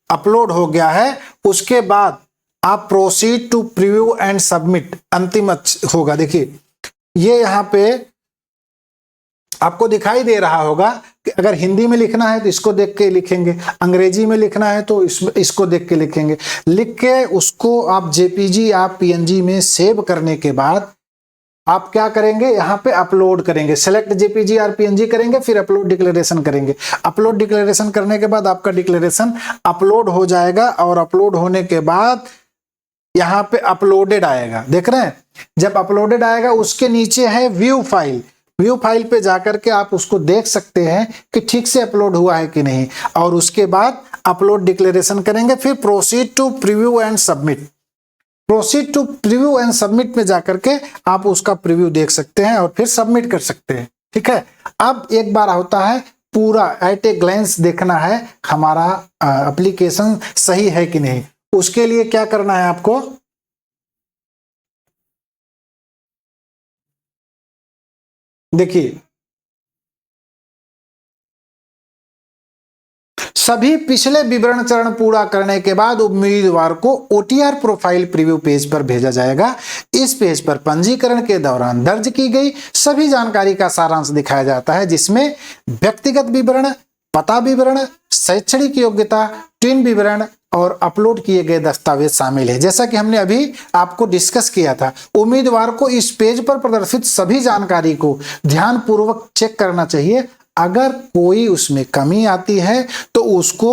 अपलोड हो गया है। उसके बाद आप proceed to preview and submit अंतिम होगा। देखिए ये यहाँ पे आपको दिखाई दे रहा होगा कि अगर हिंदी में लिखना है तो इसको देख के लिखेंगे, अंग्रेजी में लिखना है तो इसको देख के लिखेंगे। लिख के उसको आप जेपीजी आप पीएनजी में सेव करने के बाद आप क्या करेंगे, यहाँ पे अपलोड करेंगे, सेलेक्ट जेपीजी और पीएनजी करेंगे, फिर अपलोड डिक्लेरेशन करेंगे। अपलोड डिक्लेरेशन करने के बाद आपका डिक्लेरेशन अपलोड हो जाएगा और अपलोड होने के बाद यहाँ पे अपलोडेड आएगा। देख रहे हैं, जब अपलोडेड आएगा उसके नीचे है व्यू फाइल। व्यू फाइल पे जाकर के आप उसको देख सकते हैं कि ठीक से अपलोड हुआ है कि नहीं, और उसके बाद अपलोड डिक्लेरेशन करेंगे, फिर proceed to preview and submit. Proceed to preview and submit में जाकर के आप उसका प्रीव्यू देख सकते हैं और फिर सबमिट कर सकते हैं। ठीक है, अब एक बार होता है पूरा एट ए ग्लैंस देखना है हमारा एप्लीकेशन सही है कि नहीं। उसके लिए क्या करना है आपको, देखिए सभी पिछले विवरण चरण पूरा करने के बाद उम्मीदवार को ओटीआर प्रोफाइल प्रीव्यू पेज पर भेजा जाएगा। इस पेज पर पंजीकरण के दौरान दर्ज की गई सभी जानकारी का सारांश दिखाया जाता है, जिसमें व्यक्तिगत विवरण, पता विवरण, शैक्षणिक योग्यता, ट्विन विवरण और अपलोड किए गए दस्तावेज शामिल है। जैसा कि हमने अभी आपको डिस्कस किया था, उम्मीदवार को इस पेज पर प्रदर्शित सभी जानकारी को ध्यानपूर्वक चेक करना चाहिए। अगर कोई उसमें कमी आती है तो उसको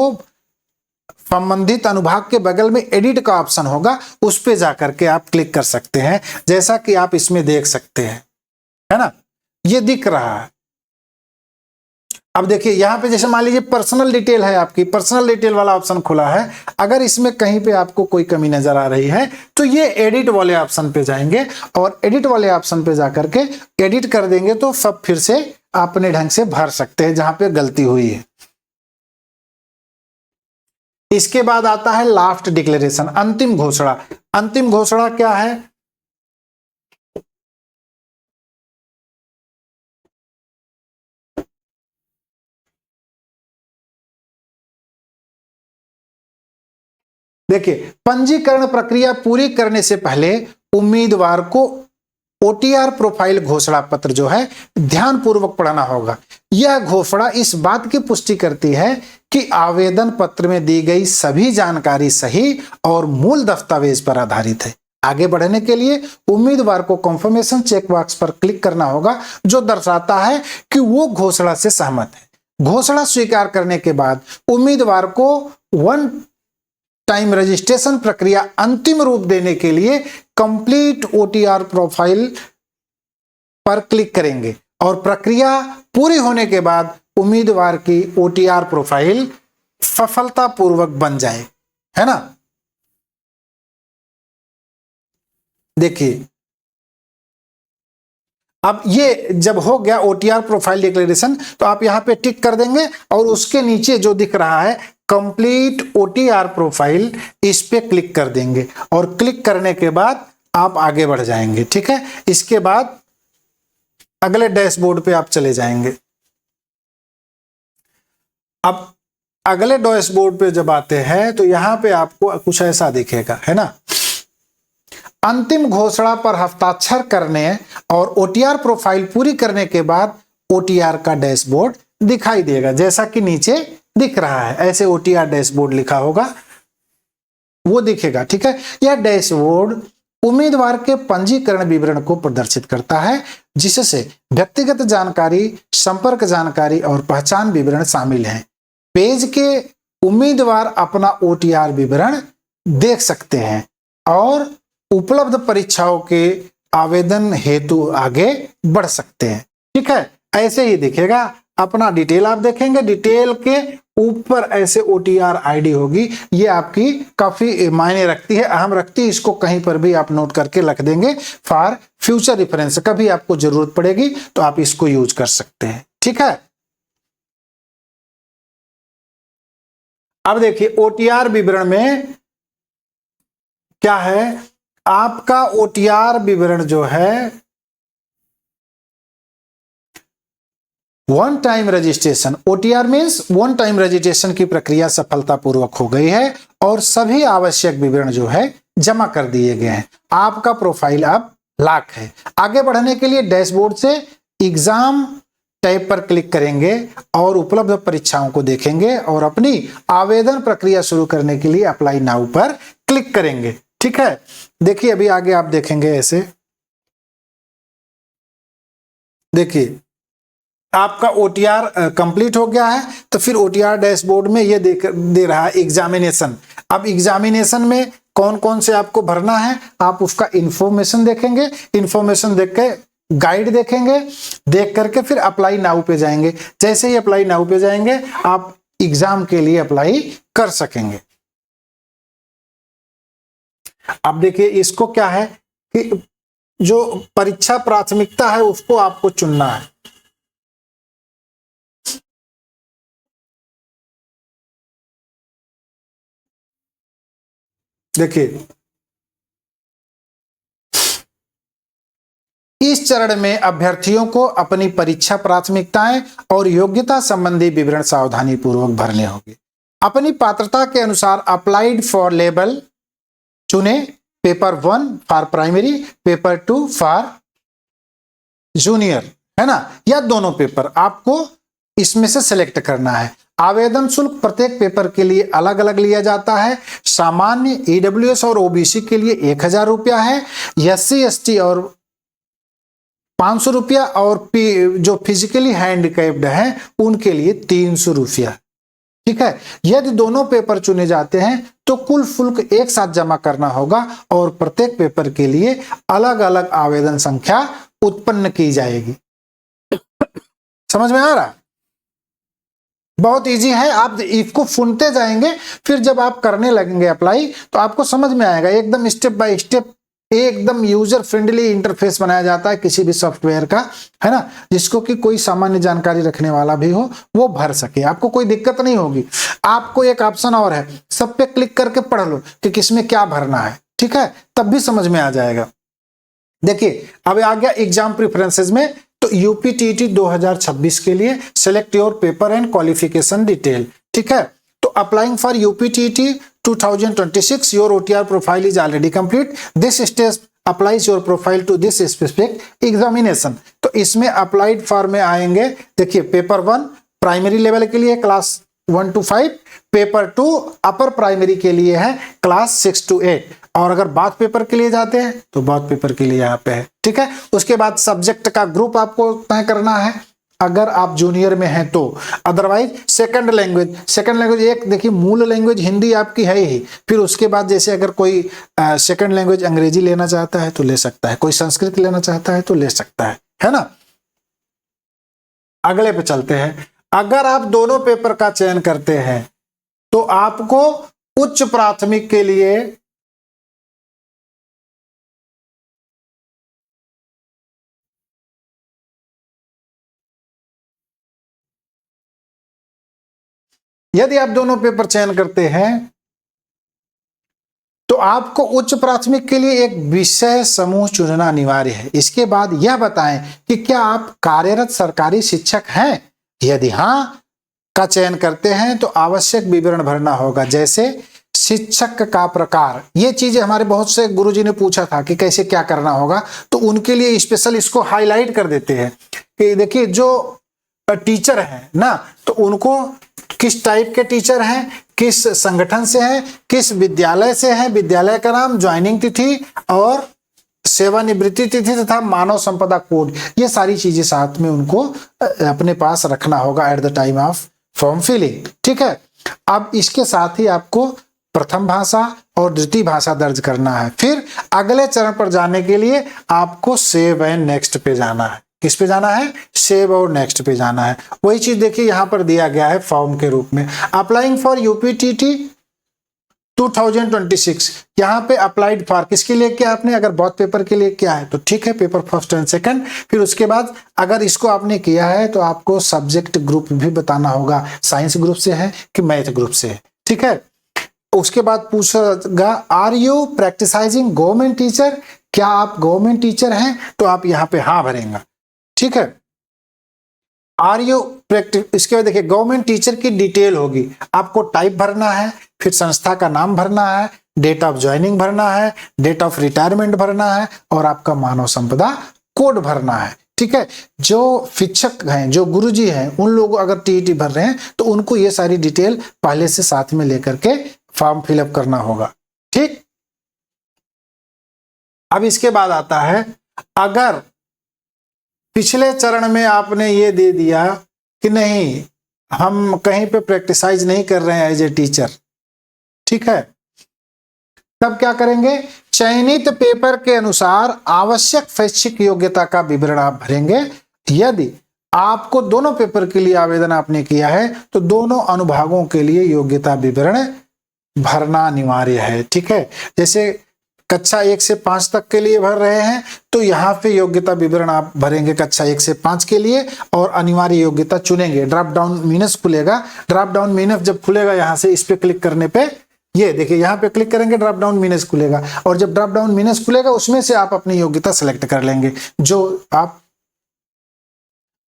संबंधित अनुभाग के बगल में एडिट का ऑप्शन होगा, उस पे जाकर के आप क्लिक कर सकते हैं, जैसा कि आप इसमें देख सकते हैं, है ना, ये दिख रहा है। अब देखिए यहाँ पे जैसे मान लीजिए पर्सनल डिटेल है, आपकी पर्सनल डिटेल वाला ऑप्शन खुला है। अगर इसमें कहीं पे आपको कोई कमी नजर आ रही है तो ये एडिट वाले ऑप्शन पे जाएंगे और एडिट वाले ऑप्शन पे जाकर के एडिट कर देंगे तो सब फिर से अपने ढंग से भर सकते हैं जहां पे गलती हुई है। इसके बाद आता है लास्ट डिक्लेरेशन, अंतिम घोषणा। अंतिम घोषणा क्या है, देखिए पंजीकरण प्रक्रिया पूरी करने से पहले उम्मीदवार को ओटीआर प्रोफाइल घोषणा पत्र जो है ध्यानपूर्वक पढ़ना होगा। यह घोषणा इस बात की पुष्टि करती है कि आवेदन पत्र में दी गई सभी जानकारी सही और मूल दस्तावेज पर आधारित है। आगे बढ़ने के लिए उम्मीदवार को कंफर्मेशन चेक बॉक्स पर क्लिक करना होगा, जो दर्शाता है कि वो घोषणा से सहमत है। घोषणा स्वीकार करने के बाद उम्मीदवार को वन टाइम रजिस्ट्रेशन प्रक्रिया अंतिम रूप देने के लिए कंप्लीट ओटीआर प्रोफाइल पर क्लिक करेंगे और प्रक्रिया पूरी होने के बाद उम्मीदवार की ओटीआर प्रोफाइल सफलतापूर्वक बन जाए, है ना। देखिए अब ये जब हो गया ओटीआर प्रोफाइल डिक्लेरेशन तो आप यहां पे टिक कर देंगे और उसके नीचे जो दिख रहा है कंप्लीट ओटीआर प्रोफाइल, इस पे क्लिक कर देंगे और क्लिक करने के बाद आप आगे बढ़ जाएंगे। ठीक है, इसके बाद अगले डैशबोर्ड पे आप चले जाएंगे। अब अगले डैशबोर्ड पे जब आते हैं तो यहां पे आपको कुछ ऐसा दिखेगा, है ना। अंतिम घोषणा पर हस्ताक्षर करने और ओटीआर प्रोफाइल पूरी करने के बाद ओटीआर का डैशबोर्ड दिखाई देगा, जैसा कि नीचे दिख रहा है। ऐसे ओटीआर डैशबोर्ड लिखा होगा, वो दिखेगा। ठीक है, यह डैशबोर्ड उम्मीदवार के पंजीकरण विवरण को प्रदर्शित करता है, जिससे व्यक्तिगत जानकारी, संपर्क जानकारी और पहचान विवरण शामिल हैं। पेज के उम्मीदवार अपना ओटीआर विवरण देख सकते हैं और उपलब्ध परीक्षाओं के आवेदन हेतु आगे बढ़ सकते हैं। ठीक है, ऐसे ही दिखेगा। अपना डिटेल आप देखेंगे, डिटेल के ऊपर ऐसे OTR ID होगी, ये आपकी काफी मायने रखती है, अहम रखती है, इसको कहीं पर भी आप नोट करके रख देंगे फॉर फ्यूचर रेफरेंस, कभी आपको जरूरत पड़ेगी तो आप इसको यूज कर सकते हैं। ठीक है, अब देखिए OTR विवरण में क्या है, आपका OTR विवरण जो है one time registration, OTR means one time registration की प्रक्रिया सफलतापूर्वक हो गई है और सभी आवश्यक विवरण जो है जमा कर दिए गए हैं। आपका प्रोफाइल अब लॉक है। आगे बढ़ने के लिए डैशबोर्ड से एग्जाम टैब पर क्लिक करेंगे और उपलब्ध परीक्षाओं को देखेंगे और अपनी आवेदन प्रक्रिया शुरू करने के लिए अप्लाई नाउ पर क्लिक करेंगे। ठीक है, देखिए अभी आगे आप देखेंगे ऐसे, देखिए आपका OTR कंप्लीट हो गया है, तो फिर OTR डैशबोर्ड में ये दे रहा है एग्जामिनेशन। अब एग्जामिनेशन में कौन कौन से आपको भरना है, आप उसका इंफॉर्मेशन देखेंगे, इंफॉर्मेशन देख के गाइड देखेंगे, देख करके फिर अप्लाई नाउ पे जाएंगे। जैसे ही अप्लाई नाउ पे जाएंगे आप एग्जाम के लिए अप्लाई कर सकेंगे। अब देखिए इसको क्या है कि जो परीक्षा प्राथमिकता है उसको आपको चुनना है। देखिए इस चरण में अभ्यर्थियों को अपनी परीक्षा प्राथमिकताएं और योग्यता संबंधी विवरण सावधानी पूर्वक भरने होंगे। अपनी पात्रता के अनुसार अप्लाइड फॉर लेवल चुने, paper 1 for primary, paper 2 for junior, है ना, या दोनों पेपर आपको इसमें से सिलेक्ट करना है। आवेदन शुल्क प्रत्येक पेपर के लिए अलग अलग लिया जाता है। सामान्य EWS और OBC के लिए 1000 रुपया है, SC ST और 500 रुपया, और जो फिजिकली हैंडीकैप्ड है उनके लिए 300 रुपया। ठीक है, यदि दोनों पेपर चुने जाते हैं तो कुल शुल्क एक साथ जमा करना होगा और प्रत्येक पेपर के लिए अलग अलग आवेदन संख्या उत्पन्न की जाएगी। समझ में आ रहा? बहुत इजी है, आप इसको सुनते जाएंगे, फिर जब आप करने लगेंगे अप्लाई तो आपको समझ में आएगा। एकदम स्टेप बाय स्टेप एकदम यूजर फ्रेंडली इंटरफेस बनाया जाता है किसी भी सॉफ्टवेयर का, है ना, जिसको कि कोई सामान्य जानकारी रखने वाला भी हो वो भर सके, आपको कोई दिक्कत नहीं होगी। आपको एक ऑप्शन और है, सब पे क्लिक करके पढ़ लो कि किसमें क्या भरना है। ठीक है, तब भी समझ में आ जाएगा। देखिए अब आ गया एग्जाम प्रेफरेंसेस में, तो UPTET 2026 के लिए select your paper and qualification detail. ठीक है, तो applying for UPTET 2026 your OTR profile is already complete, this stage applies your profile to this specific examination. तो इसमें अप्लाइड फॉर में आएंगे, देखिए पेपर 1 प्राइमरी लेवल के लिए class 1 to 5, paper 2 upper primary के लिए है क्लास 6 to 8, और अगर बाथ पेपर के लिए जाते हैं तो बाथ पेपर के लिए यहाँ पे है। ठीक है, उसके बाद सब्जेक्ट का ग्रुप आपको तय करना है अगर आप जूनियर में हैं तो, अदरवाइज सेकंड लैंग्वेज एक देखिए मूल लैंग्वेज हिंदी आपकी है ही, फिर उसके बाद जैसे अगर कोई सेकंड लैंग्वेज अंग्रेजी लेना चाहता है तो ले सकता है, कोई संस्कृत लेना चाहता है तो ले सकता है ना। अगले पे चलते हैं। अगर आप दोनों पेपर का चयन करते हैं तो आपको उच्च प्राथमिक के लिए यदि आप दोनों पेपर चयन करते हैं तो आपको उच्च प्राथमिक के लिए एक विषय समूह चुनना अनिवार्य है। इसके बाद यह बताएं कि क्या आप कार्यरत सरकारी शिक्षक हैं। यदि हां का चयन करते हैं तो आवश्यक विवरण भरना होगा, जैसे शिक्षक का प्रकार। ये चीजें हमारे बहुत से गुरुजी ने पूछा था कि कैसे क्या करना होगा, तो उनके लिए स्पेशल इसको हाईलाइट कर देते हैं कि देखिए जो टीचर है ना, तो उनको किस टाइप के टीचर हैं, किस संगठन से हैं, किस विद्यालय से हैं, विद्यालय का नाम, ज्वाइनिंग तिथि और सेवानिवृत्ति तिथि तथा मानव संपदा कोड, ये सारी चीजें साथ में उनको अपने पास रखना होगा at the time of form filling. ठीक है, अब इसके साथ ही आपको प्रथम भाषा और द्वितीय भाषा दर्ज करना है। फिर अगले चरण पर जाने के लिए आपको सेव एंड नेक्स्ट पे जाना है। किस पे जाना है, सेव और नेक्स्ट पे जाना है। वही चीज देखिए यहाँ पर दिया गया है फॉर्म के रूप में, अप्लाइंग फॉर यूपीटीटी 2026, यहाँ पे अप्लाइड फॉर किसके लिए किया आपने, अगर बहुत पेपर के लिए किया है तो ठीक है, पेपर फर्स्ट एंड सेकंड। फिर उसके बाद अगर इसको आपने किया है तो आपको सब्जेक्ट ग्रुप भी बताना होगा, साइंस ग्रुप से है कि मैथ ग्रुप से है, ठीक है। उसके बाद पूछेगा आर यू प्रैक्टिसाइजिंग गवर्नमेंट टीचर, क्या आप गवर्नमेंट टीचर हैं, तो आप यहाँ पे हाँ भरेंगे, ठीक है। आर यू प्रैक्टिस, इसके बाद देखिए गवर्नमेंट टीचर की डिटेल होगी, आपको टाइप भरना है, फिर संस्था का नाम भरना है, डेट ऑफ ज्वाइनिंग भरना है, डेट ऑफ रिटायरमेंट भरना है और आपका मानव संपदा कोड भरना है, ठीक है। जो शिक्षक हैं, जो गुरुजी हैं, उन लोग अगर टीईटी भर रहे हैं तो उनको ये सारी डिटेल पहले से साथ में लेकर के फॉर्म फिलअप करना होगा, ठीक। अब इसके बाद आता है, अगर पिछले चरण में आपने ये दे दिया कि नहीं हम कहीं पे प्रैक्टिसाइज नहीं कर रहे हैं एज ए टीचर, ठीक है, तब क्या करेंगे, चयनित पेपर के अनुसार आवश्यक शैक्षिक योग्यता का विवरण आप भरेंगे। यदि आपको दोनों पेपर के लिए आवेदन आपने किया है तो दोनों अनुभागों के लिए योग्यता विवरण भरना अनिवार्य है, ठीक है। जैसे कक्षा 1 से 5 तक के लिए भर रहे हैं तो यहाँ पे योग्यता विवरण आप भरेंगे कक्षा 1 से 5 के लिए और अनिवार्य योग्यता चुनेंगे। ड्रॉप डाउन मीनस खुलेगा, ड्रॉप डाउन मीनस जब खुलेगा यहाँ से इस पे क्लिक करने पे, ये देखिए यहाँ पे क्लिक करेंगे ड्रॉप डाउन मीनस खुलेगा और जब ड्रॉप डाउन मीनस खुलेगा उसमें से आप अपनी योग्यता सेलेक्ट कर लेंगे जो आप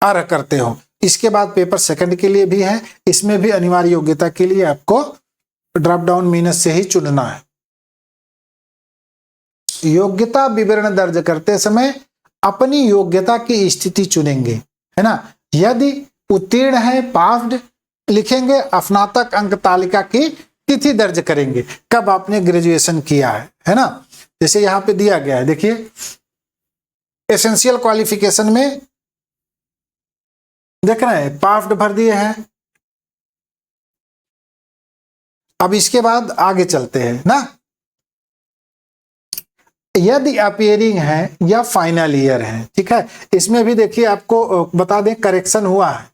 अर्ह करते हो। इसके बाद पेपर सेकंड के लिए भी है, इसमें भी अनिवार्य योग्यता के लिए आपको ड्रॉप डाउन मीनस से ही चुनना है। योग्यता विवरण दर्ज करते समय अपनी योग्यता की स्थिति चुनेंगे, है ना। यदि उत्तीर्ण है पास्ड लिखेंगे, स्नातक अंक तालिका की तिथि दर्ज करेंगे, कब आपने ग्रेजुएशन किया है ना। जैसे यहाँ पे दिया गया है, देखिए एसेंशियल क्वालिफिकेशन में देख रहे हैं पास्ड भर दिए हैं। अब इसके बाद आगे चलते हैं ना, यदि अपियरिंग है या फाइनल ईयर है, ठीक है, इसमें भी देखिए आपको बता दें करेक्शन हुआ है।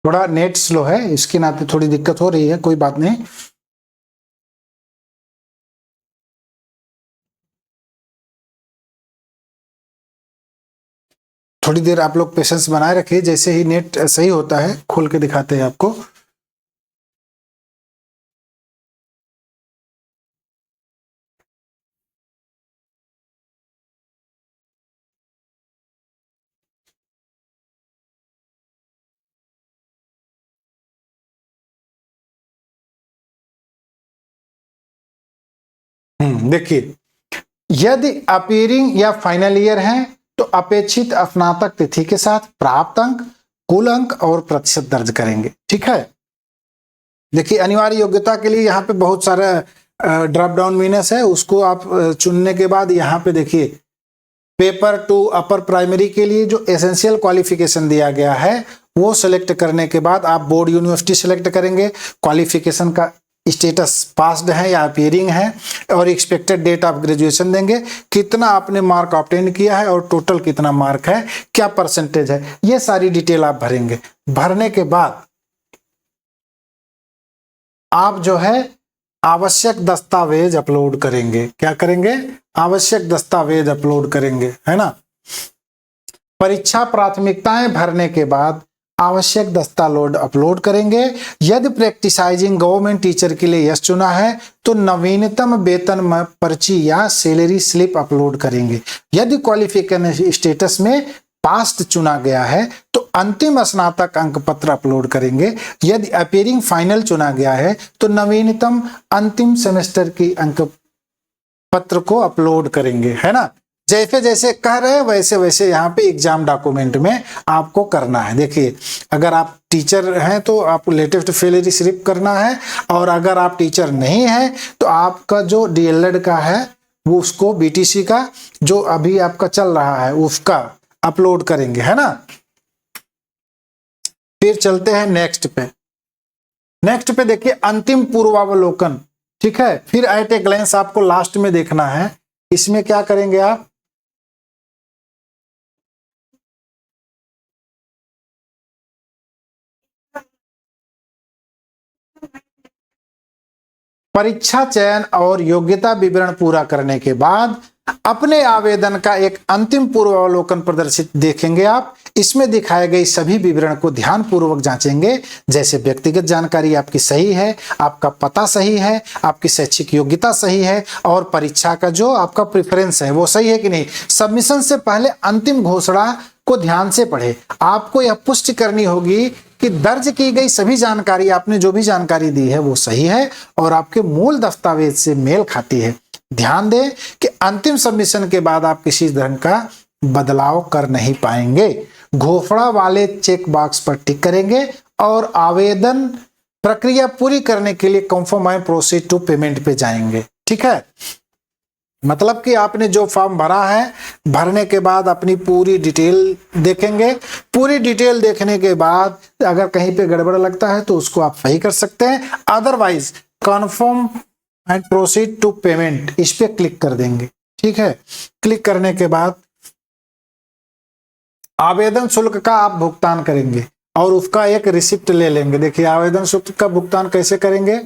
थोड़ा नेट स्लो है, इसके नाते थोड़ी दिक्कत हो रही है, कोई बात नहीं। थोड़ी देर आप लोग पेशेंस बनाए रखिए, जैसे ही नेट सही होता है खोल के दिखाते हैं आपको। देखिए यदि अपीयरिंग या फाइनल ईयर है तो अपेक्षित स्नातक तिथि के साथ प्राप्त अंक, कुल अंक और प्रतिशत दर्ज करेंगे, ठीक है। देखिए अनिवार्य योग्यता के लिए यहाँ पे बहुत सारा ड्रॉप डाउन मीनस है, उसको आप चुनने के बाद यहाँ पे देखिए पेपर 2 अपर प्राइमरी के लिए जो एसेंशियल क्वालिफिकेशन दिया गया है वो सेलेक्ट करने के बाद आप बोर्ड यूनिवर्सिटी सेलेक्ट करेंगे, क्वालिफिकेशन का स्टेटस पास्ड है या अपीयरिंग है और एक्सपेक्टेड डेट ऑफ ग्रेजुएशन देंगे, कितना आपने मार्क ऑब्टेन किया है और टोटल कितना मार्क है, क्या परसेंटेज है, ये सारी डिटेल आप भरेंगे। भरने के बाद आप जो है आवश्यक दस्तावेज अपलोड करेंगे, क्या करेंगे, आवश्यक दस्तावेज अपलोड करेंगे, है ना। परीक्षा प्राथमिकताएं भरने के बाद आवश्यक दस्तावेज अपलोड करेंगे। यदि प्रैक्टिसाइजिंग गवर्नमेंट टीचर के लिए यस चुना है तो नवीनतम वेतन पर्ची या सैलरी स्लिप अपलोड करेंगे। यदि क्वालिफिकेशन स्टेटस में पास्ट चुना गया है तो अंतिम स्नातक अंक पत्र अपलोड करेंगे। यदि अपीयरिंग फाइनल चुना गया है तो नवीनतम अंतिम सेमेस्टर की अंक पत्र को अपलोड करेंगे, है ना। जैसे जैसे कह रहे हैं वैसे वैसे यहाँ पे एग्जाम डॉक्यूमेंट में आपको करना है। देखिए, अगर आप टीचर हैं तो आपको लेटेस्ट फेल रिसीव करना है, और अगर आप टीचर नहीं है तो आपका जो डीएलएड का है वो उसको बीटीसी का जो अभी आपका चल रहा है उसका अपलोड करेंगे, है ना। फिर चलते हैं नेक्स्ट पे। नेक्स्ट पे देखिए अंतिम पूर्वावलोकन, ठीक है। फिर एट ए ग्लेंस आपको लास्ट में देखना है। इसमें क्या करेंगे आप, परीक्षा चयन और योग्यता विवरण पूरा करने के बाद अपने आवेदन का एक अंतिम पूर्वावलोकन प्रदर्शित देखेंगे आप। इसमें दिखाए गए सभी विवरण को ध्यान पूर्वक जांचेंगे, जैसे व्यक्तिगत जानकारी आपकी सही है, आपका पता सही है, आपकी शैक्षिक योग्यता सही है, और परीक्षा का जो आपका प्रेफरेंस है वो सही है कि नहीं। सबमिशन से पहले अंतिम घोषणा को ध्यान से पढ़े। आपको यह पुष्टि करनी होगी कि दर्ज की गई सभी जानकारी, आपने जो भी जानकारी दी है वो सही है और आपके मूल दस्तावेज से मेल खाती है। ध्यान दें कि अंतिम सबमिशन के बाद आप किसी तरह का बदलाव कर नहीं पाएंगे। घोषणा वाले चेक बॉक्स पर टिक करेंगे और आवेदन प्रक्रिया पूरी करने के लिए confirm I proceed to payment पे जाएंगे, ठीक है। मतलब कि आपने जो फॉर्म भरा है, भरने के बाद अपनी पूरी डिटेल देखेंगे। पूरी डिटेल देखने के बाद अगर कहीं पे गड़बड़ लगता है तो उसको आप सही कर सकते हैं, otherwise confirm and proceed to payment इस पे क्लिक कर देंगे, ठीक है। क्लिक करने के बाद आवेदन शुल्क का आप भुगतान करेंगे और उसका एक रिसिप्ट ले लेंगे। देखिए आवेदन शुल्क का भुगतान कैसे करेंगे,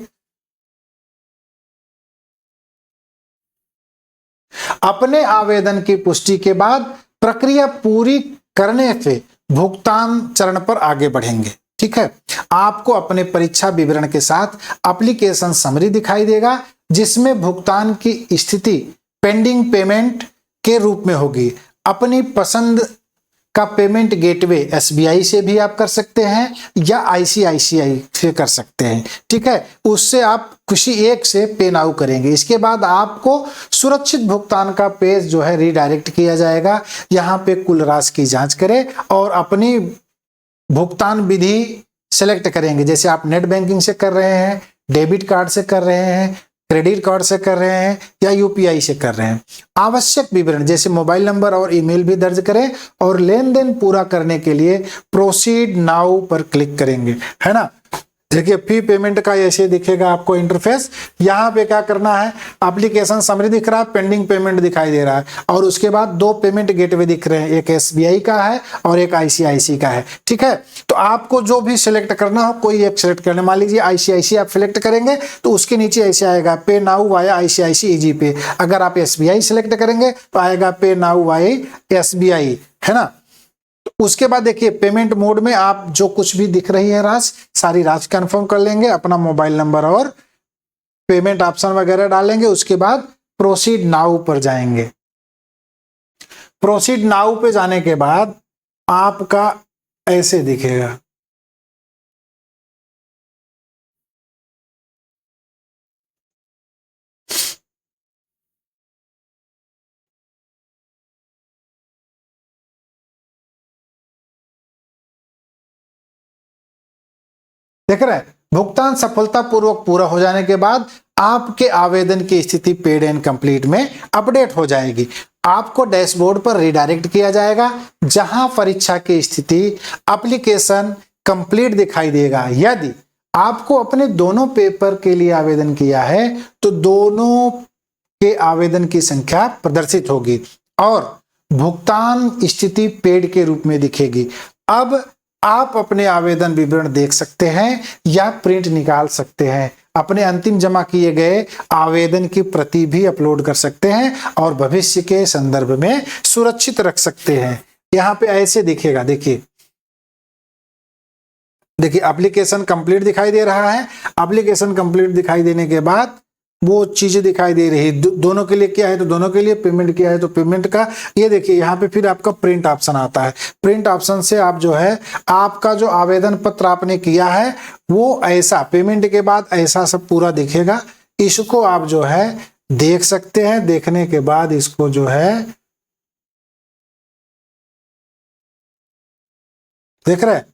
अपने आवेदन की पुष्टि के बाद प्रक्रिया पूरी करने से भुगतान चरण पर आगे बढ़ेंगे, ठीक है। आपको अपने परीक्षा विवरण के साथ एप्लीकेशन समरी दिखाई देगा, जिसमें भुगतान की स्थिति पेंडिंग पेमेंट के रूप में होगी। अपनी पसंद का पेमेंट गेटवे एसबीआई से भी आप कर सकते हैं या आईसीआईसीआई से कर सकते हैं, ठीक है। उससे आप किसी एक से पे नाउ करेंगे। इसके बाद आपको सुरक्षित भुगतान का पेज जो है रीडायरेक्ट किया जाएगा। यहाँ पे कुल राशि की जांच करें और अपनी भुगतान विधि सेलेक्ट करेंगे, जैसे आप नेट बैंकिंग से कर रहे हैं, डेबिट कार्ड से कर रहे हैं, क्रेडिट कार्ड से कर रहे हैं या यूपीआई से कर रहे हैं। आवश्यक विवरण जैसे मोबाइल नंबर और ईमेल भी दर्ज करें और लेन देन पूरा करने के लिए प्रोसीड नाउ पर क्लिक करेंगे, है ना। देखिए फी पेमेंट का ऐसे दिखेगा आपको इंटरफेस। यहाँ पे क्या करना है, एप्लीकेशन समरी दिख रहा है, पेंडिंग पेमेंट दिखाई दे रहा है और उसके बाद दो पेमेंट गेटवे दिख रहे हैं, एक एसबीआई का है और एक आईसीआईसी का है, ठीक है। तो आपको जो भी सिलेक्ट करना हो कोई एक सिलेक्ट करना। मान लीजिए आईसीआईसी आप सिलेक्ट करेंगे तो उसके नीचे ऐसे आएगा पे नाउ वाया आईसीआईसी ईजी पे। अगर आप एसबीआई सिलेक्ट करेंगे तो आएगा पे नाउ वाया एसबीआई, है ना। उसके बाद देखिए पेमेंट मोड में आप जो कुछ भी दिख रही है राशि, सारी राशि कंफर्म कर लेंगे, अपना मोबाइल नंबर और पेमेंट ऑप्शन वगैरह डालेंगे। उसके बाद प्रोसीड नाउ पर जाएंगे। प्रोसीड नाउ पे जाने के बाद आपका ऐसे दिखेगा। देख रहे हैं, भुगतान सफलतापूर्वक पूरा हो जाने के बाद आपके आवेदन की स्थिति पेड एंड कंप्लीट में अपडेट हो जाएगी। आपको डैशबोर्ड पर रिडायरेक्ट किया जाएगा, जहां परीक्षा की स्थिति एप्लीकेशन कंप्लीट दिखाई देगा। यदि आपको अपने दोनों पेपर के लिए आवेदन किया है तो दोनों के आवेदन की संख्या प्रदर्शित होगी और भुगतान स्थिति पेड के रूप में दिखेगी। अब आप अपने आवेदन विवरण देख सकते हैं या प्रिंट निकाल सकते हैं। अपने अंतिम जमा किए गए आवेदन की प्रति भी अपलोड कर सकते हैं और भविष्य के संदर्भ में सुरक्षित रख सकते हैं। यहाँ पे ऐसे दिखेगा, देखिए देखिए एप्लीकेशन कंप्लीट दिखाई दे रहा है। एप्लीकेशन कंप्लीट दिखाई देने के बाद वो चीजें दिखाई दे रही है। दोनों के लिए क्या है तो दोनों के लिए, पेमेंट किया है तो पेमेंट का। ये देखिए यहाँ पे फिर आपका प्रिंट ऑप्शन आता है। प्रिंट ऑप्शन से आप जो है आपका जो आवेदन पत्र आपने किया है वो ऐसा पेमेंट के बाद ऐसा सब पूरा दिखेगा। इसको आप जो है देख सकते हैं। देखने के बाद इसको जो है देख रहे हैं,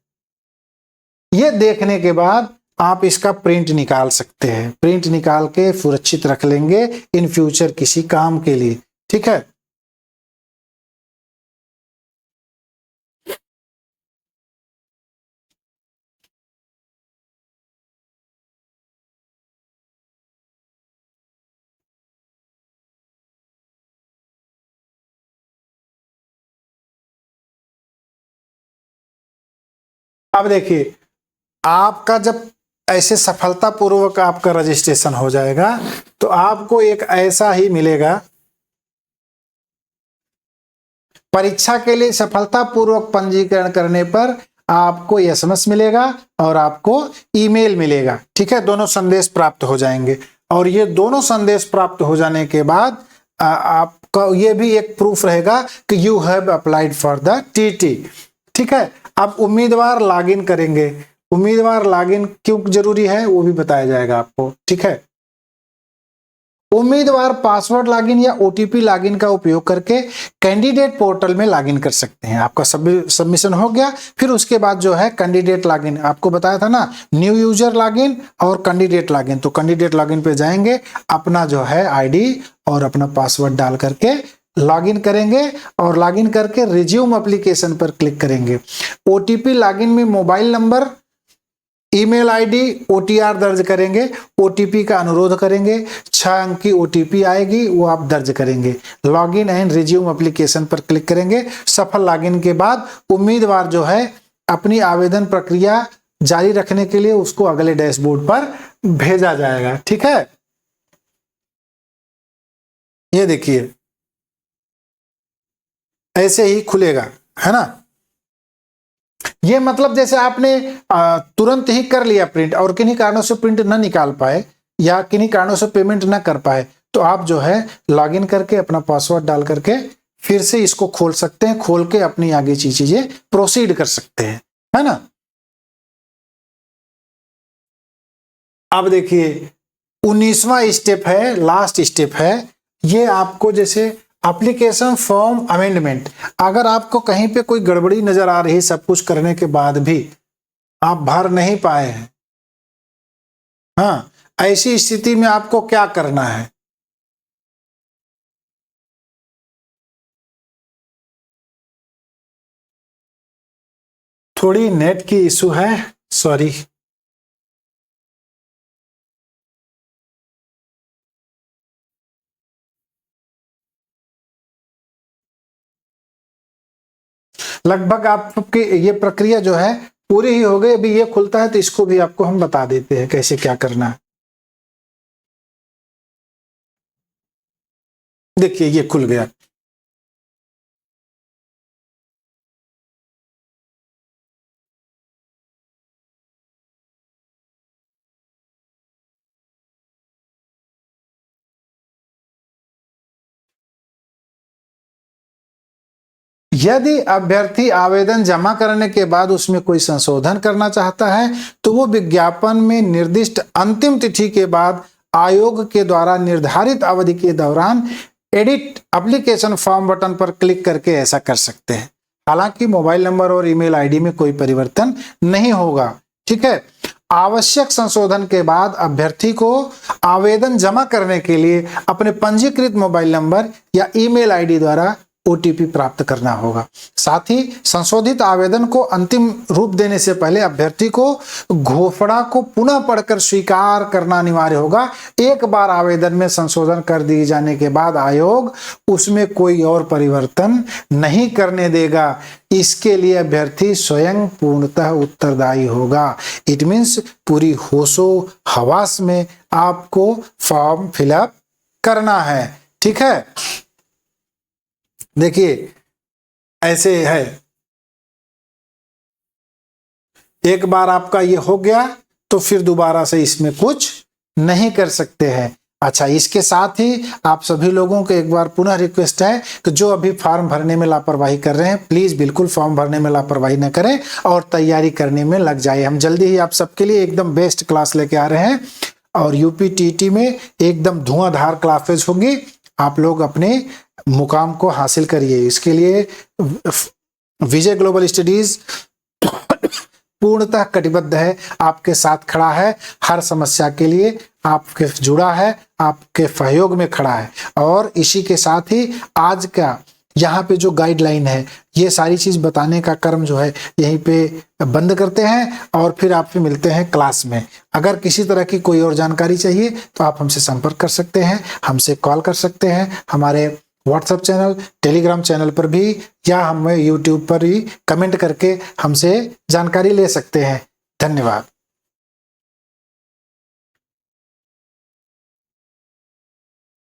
ये देखने के बाद आप इसका प्रिंट निकाल सकते हैं। प्रिंट निकाल के सुरक्षित रख लेंगे इन फ्यूचर किसी काम के लिए, ठीक है। अब देखिए आपका जब ऐसे सफलतापूर्वक आपका रजिस्ट्रेशन हो जाएगा तो आपको एक ऐसा ही मिलेगा, परीक्षा के लिए सफलतापूर्वक पंजीकरण करने पर आपको एसएमएस मिलेगा और आपको ईमेल मिलेगा, ठीक है। दोनों संदेश प्राप्त हो जाएंगे और ये दोनों संदेश प्राप्त हो जाने के बाद आपका ये भी एक प्रूफ रहेगा कि you have applied for the TT, ठीक है। अब उम्मीदवार लॉगिन करेंगे। उम्मीदवार लॉगिन क्यों जरूरी है वो भी बताया जाएगा आपको, ठीक है। उम्मीदवार पासवर्ड लॉगिन या ओटीपी लॉगिन का उपयोग करके कैंडिडेट पोर्टल में लॉगिन कर सकते हैं। आपका सबमिशन हो गया, फिर उसके बाद जो है कैंडिडेट लॉगिन आपको बताया था ना, न्यू यूजर लॉगिन और कैंडिडेट लॉगिन। तो कैंडिडेट लॉगिन पे जाएंगे, अपना जो है आईडी और अपना पासवर्ड डाल करके लॉगिन करेंगे और लॉगिन करके रिज्यूम एप्लीकेशन पर क्लिक करेंगे। ओटीपी लॉगिन में mobile number, email ID, OTR दर्ज करेंगे। ओटीपी का अनुरोध करेंगे, 6 अंक की ओटीपी आएगी वो आप दर्ज करेंगे। लॉगिन एंड रिज्यूम एप्लीकेशन पर क्लिक करेंगे। सफल लॉगिन के बाद उम्मीदवार जो है अपनी आवेदन प्रक्रिया जारी रखने के लिए उसको अगले डैशबोर्ड पर भेजा जाएगा, ठीक है। ये देखिए ऐसे ही खुलेगा, है ना। ये मतलब जैसे आपने तुरंत ही कर लिया प्रिंट और किन्हीं कारणों से प्रिंट ना निकाल पाए या किन्हीं कारणों से पेमेंट ना कर पाए तो आप जो है लॉगिन करके अपना पासवर्ड डाल करके फिर से इसको खोल सकते हैं। खोल के अपनी आगे चीजें प्रोसीड कर सकते हैं, है ना। अब देखिए 19वां स्टेप है, लास्ट स्टेप है। ये आपको जैसे एप्लीकेशन फॉर्म अमेंडमेंट, अगर आपको कहीं पे कोई गड़बड़ी नजर आ रही सब कुछ करने के बाद भी आप भर नहीं पाए हैं, हाँ, ऐसी स्थिति में आपको क्या करना है। थोड़ी नेट की इशू है, सॉरी। लगभग आपके ये प्रक्रिया जो है पूरी ही हो गई। अभी ये खुलता है तो इसको भी आपको हम बता देते हैं कैसे क्या करना है। देखिए ये खुल गया। यदि अभ्यर्थी आवेदन जमा करने के बाद उसमें कोई संशोधन करना चाहता है तो वो विज्ञापन में निर्दिष्ट अंतिम तिथि के बाद आयोग के द्वारा निर्धारित अवधि के दौरान एडिट एप्लीकेशन फॉर्म बटन पर क्लिक करके ऐसा कर सकते हैं। हालांकि मोबाइल नंबर और ईमेल आईडी में कोई परिवर्तन नहीं होगा, ठीक है। आवश्यक संशोधन के बाद अभ्यर्थी को आवेदन जमा करने के लिए अपने पंजीकृत मोबाइल नंबर या ईमेल आईडी द्वारा ओटीपी प्राप्त करना होगा। साथ ही संशोधित आवेदन को अंतिम रूप देने से पहले अभ्यर्थी को घोषणा को पुनः पढ़कर स्वीकार करना अनिवार्य होगा। एक बार आवेदन में संशोधन कर दिए जाने के बाद आयोग उसमें कोई और परिवर्तन नहीं करने देगा। इसके लिए अभ्यर्थी स्वयं पूर्णतः उत्तरदायी होगा। इट मीन्स पूरी होशो हवास में आपको फॉर्म फिलअप करना है, ठीक है। देखिए ऐसे है, एक बार आपका ये हो गया तो फिर दोबारा से इसमें कुछ नहीं कर सकते हैं। अच्छा, इसके साथ ही आप सभी लोगों को एक बार पुनः रिक्वेस्ट है कि जो अभी फॉर्म भरने में लापरवाही कर रहे हैं, प्लीज बिल्कुल फॉर्म भरने में लापरवाही न करें और तैयारी करने में लग जाए। हम जल्दी ही आप सबके लिए एकदम बेस्ट क्लास लेके आ रहे हैं और यूपीटीटी में एकदम धुआंधार क्लासेज होंगी। आप लोग अपने मुकाम को हासिल करिए। इसके लिए विजय ग्लोबल स्टडीज पूर्णतः कटिबद्ध है, आपके साथ खड़ा है, हर समस्या के लिए आपके जुड़ा है, आपके सहयोग में खड़ा है। और इसी के साथ ही आज का यहाँ पे जो गाइडलाइन है, ये सारी चीज बताने का कर्म जो है यहीं पे बंद करते हैं और फिर आपसे मिलते हैं क्लास में। अगर किसी तरह की कोई और जानकारी चाहिए तो आप हमसे संपर्क कर सकते हैं, हमसे कॉल कर सकते हैं, हमारे व्हाट्सएप चैनल, टेलीग्राम चैनल पर भी, या हमें यूट्यूब पर भी कमेंट करके हमसे जानकारी ले सकते हैं। धन्यवाद।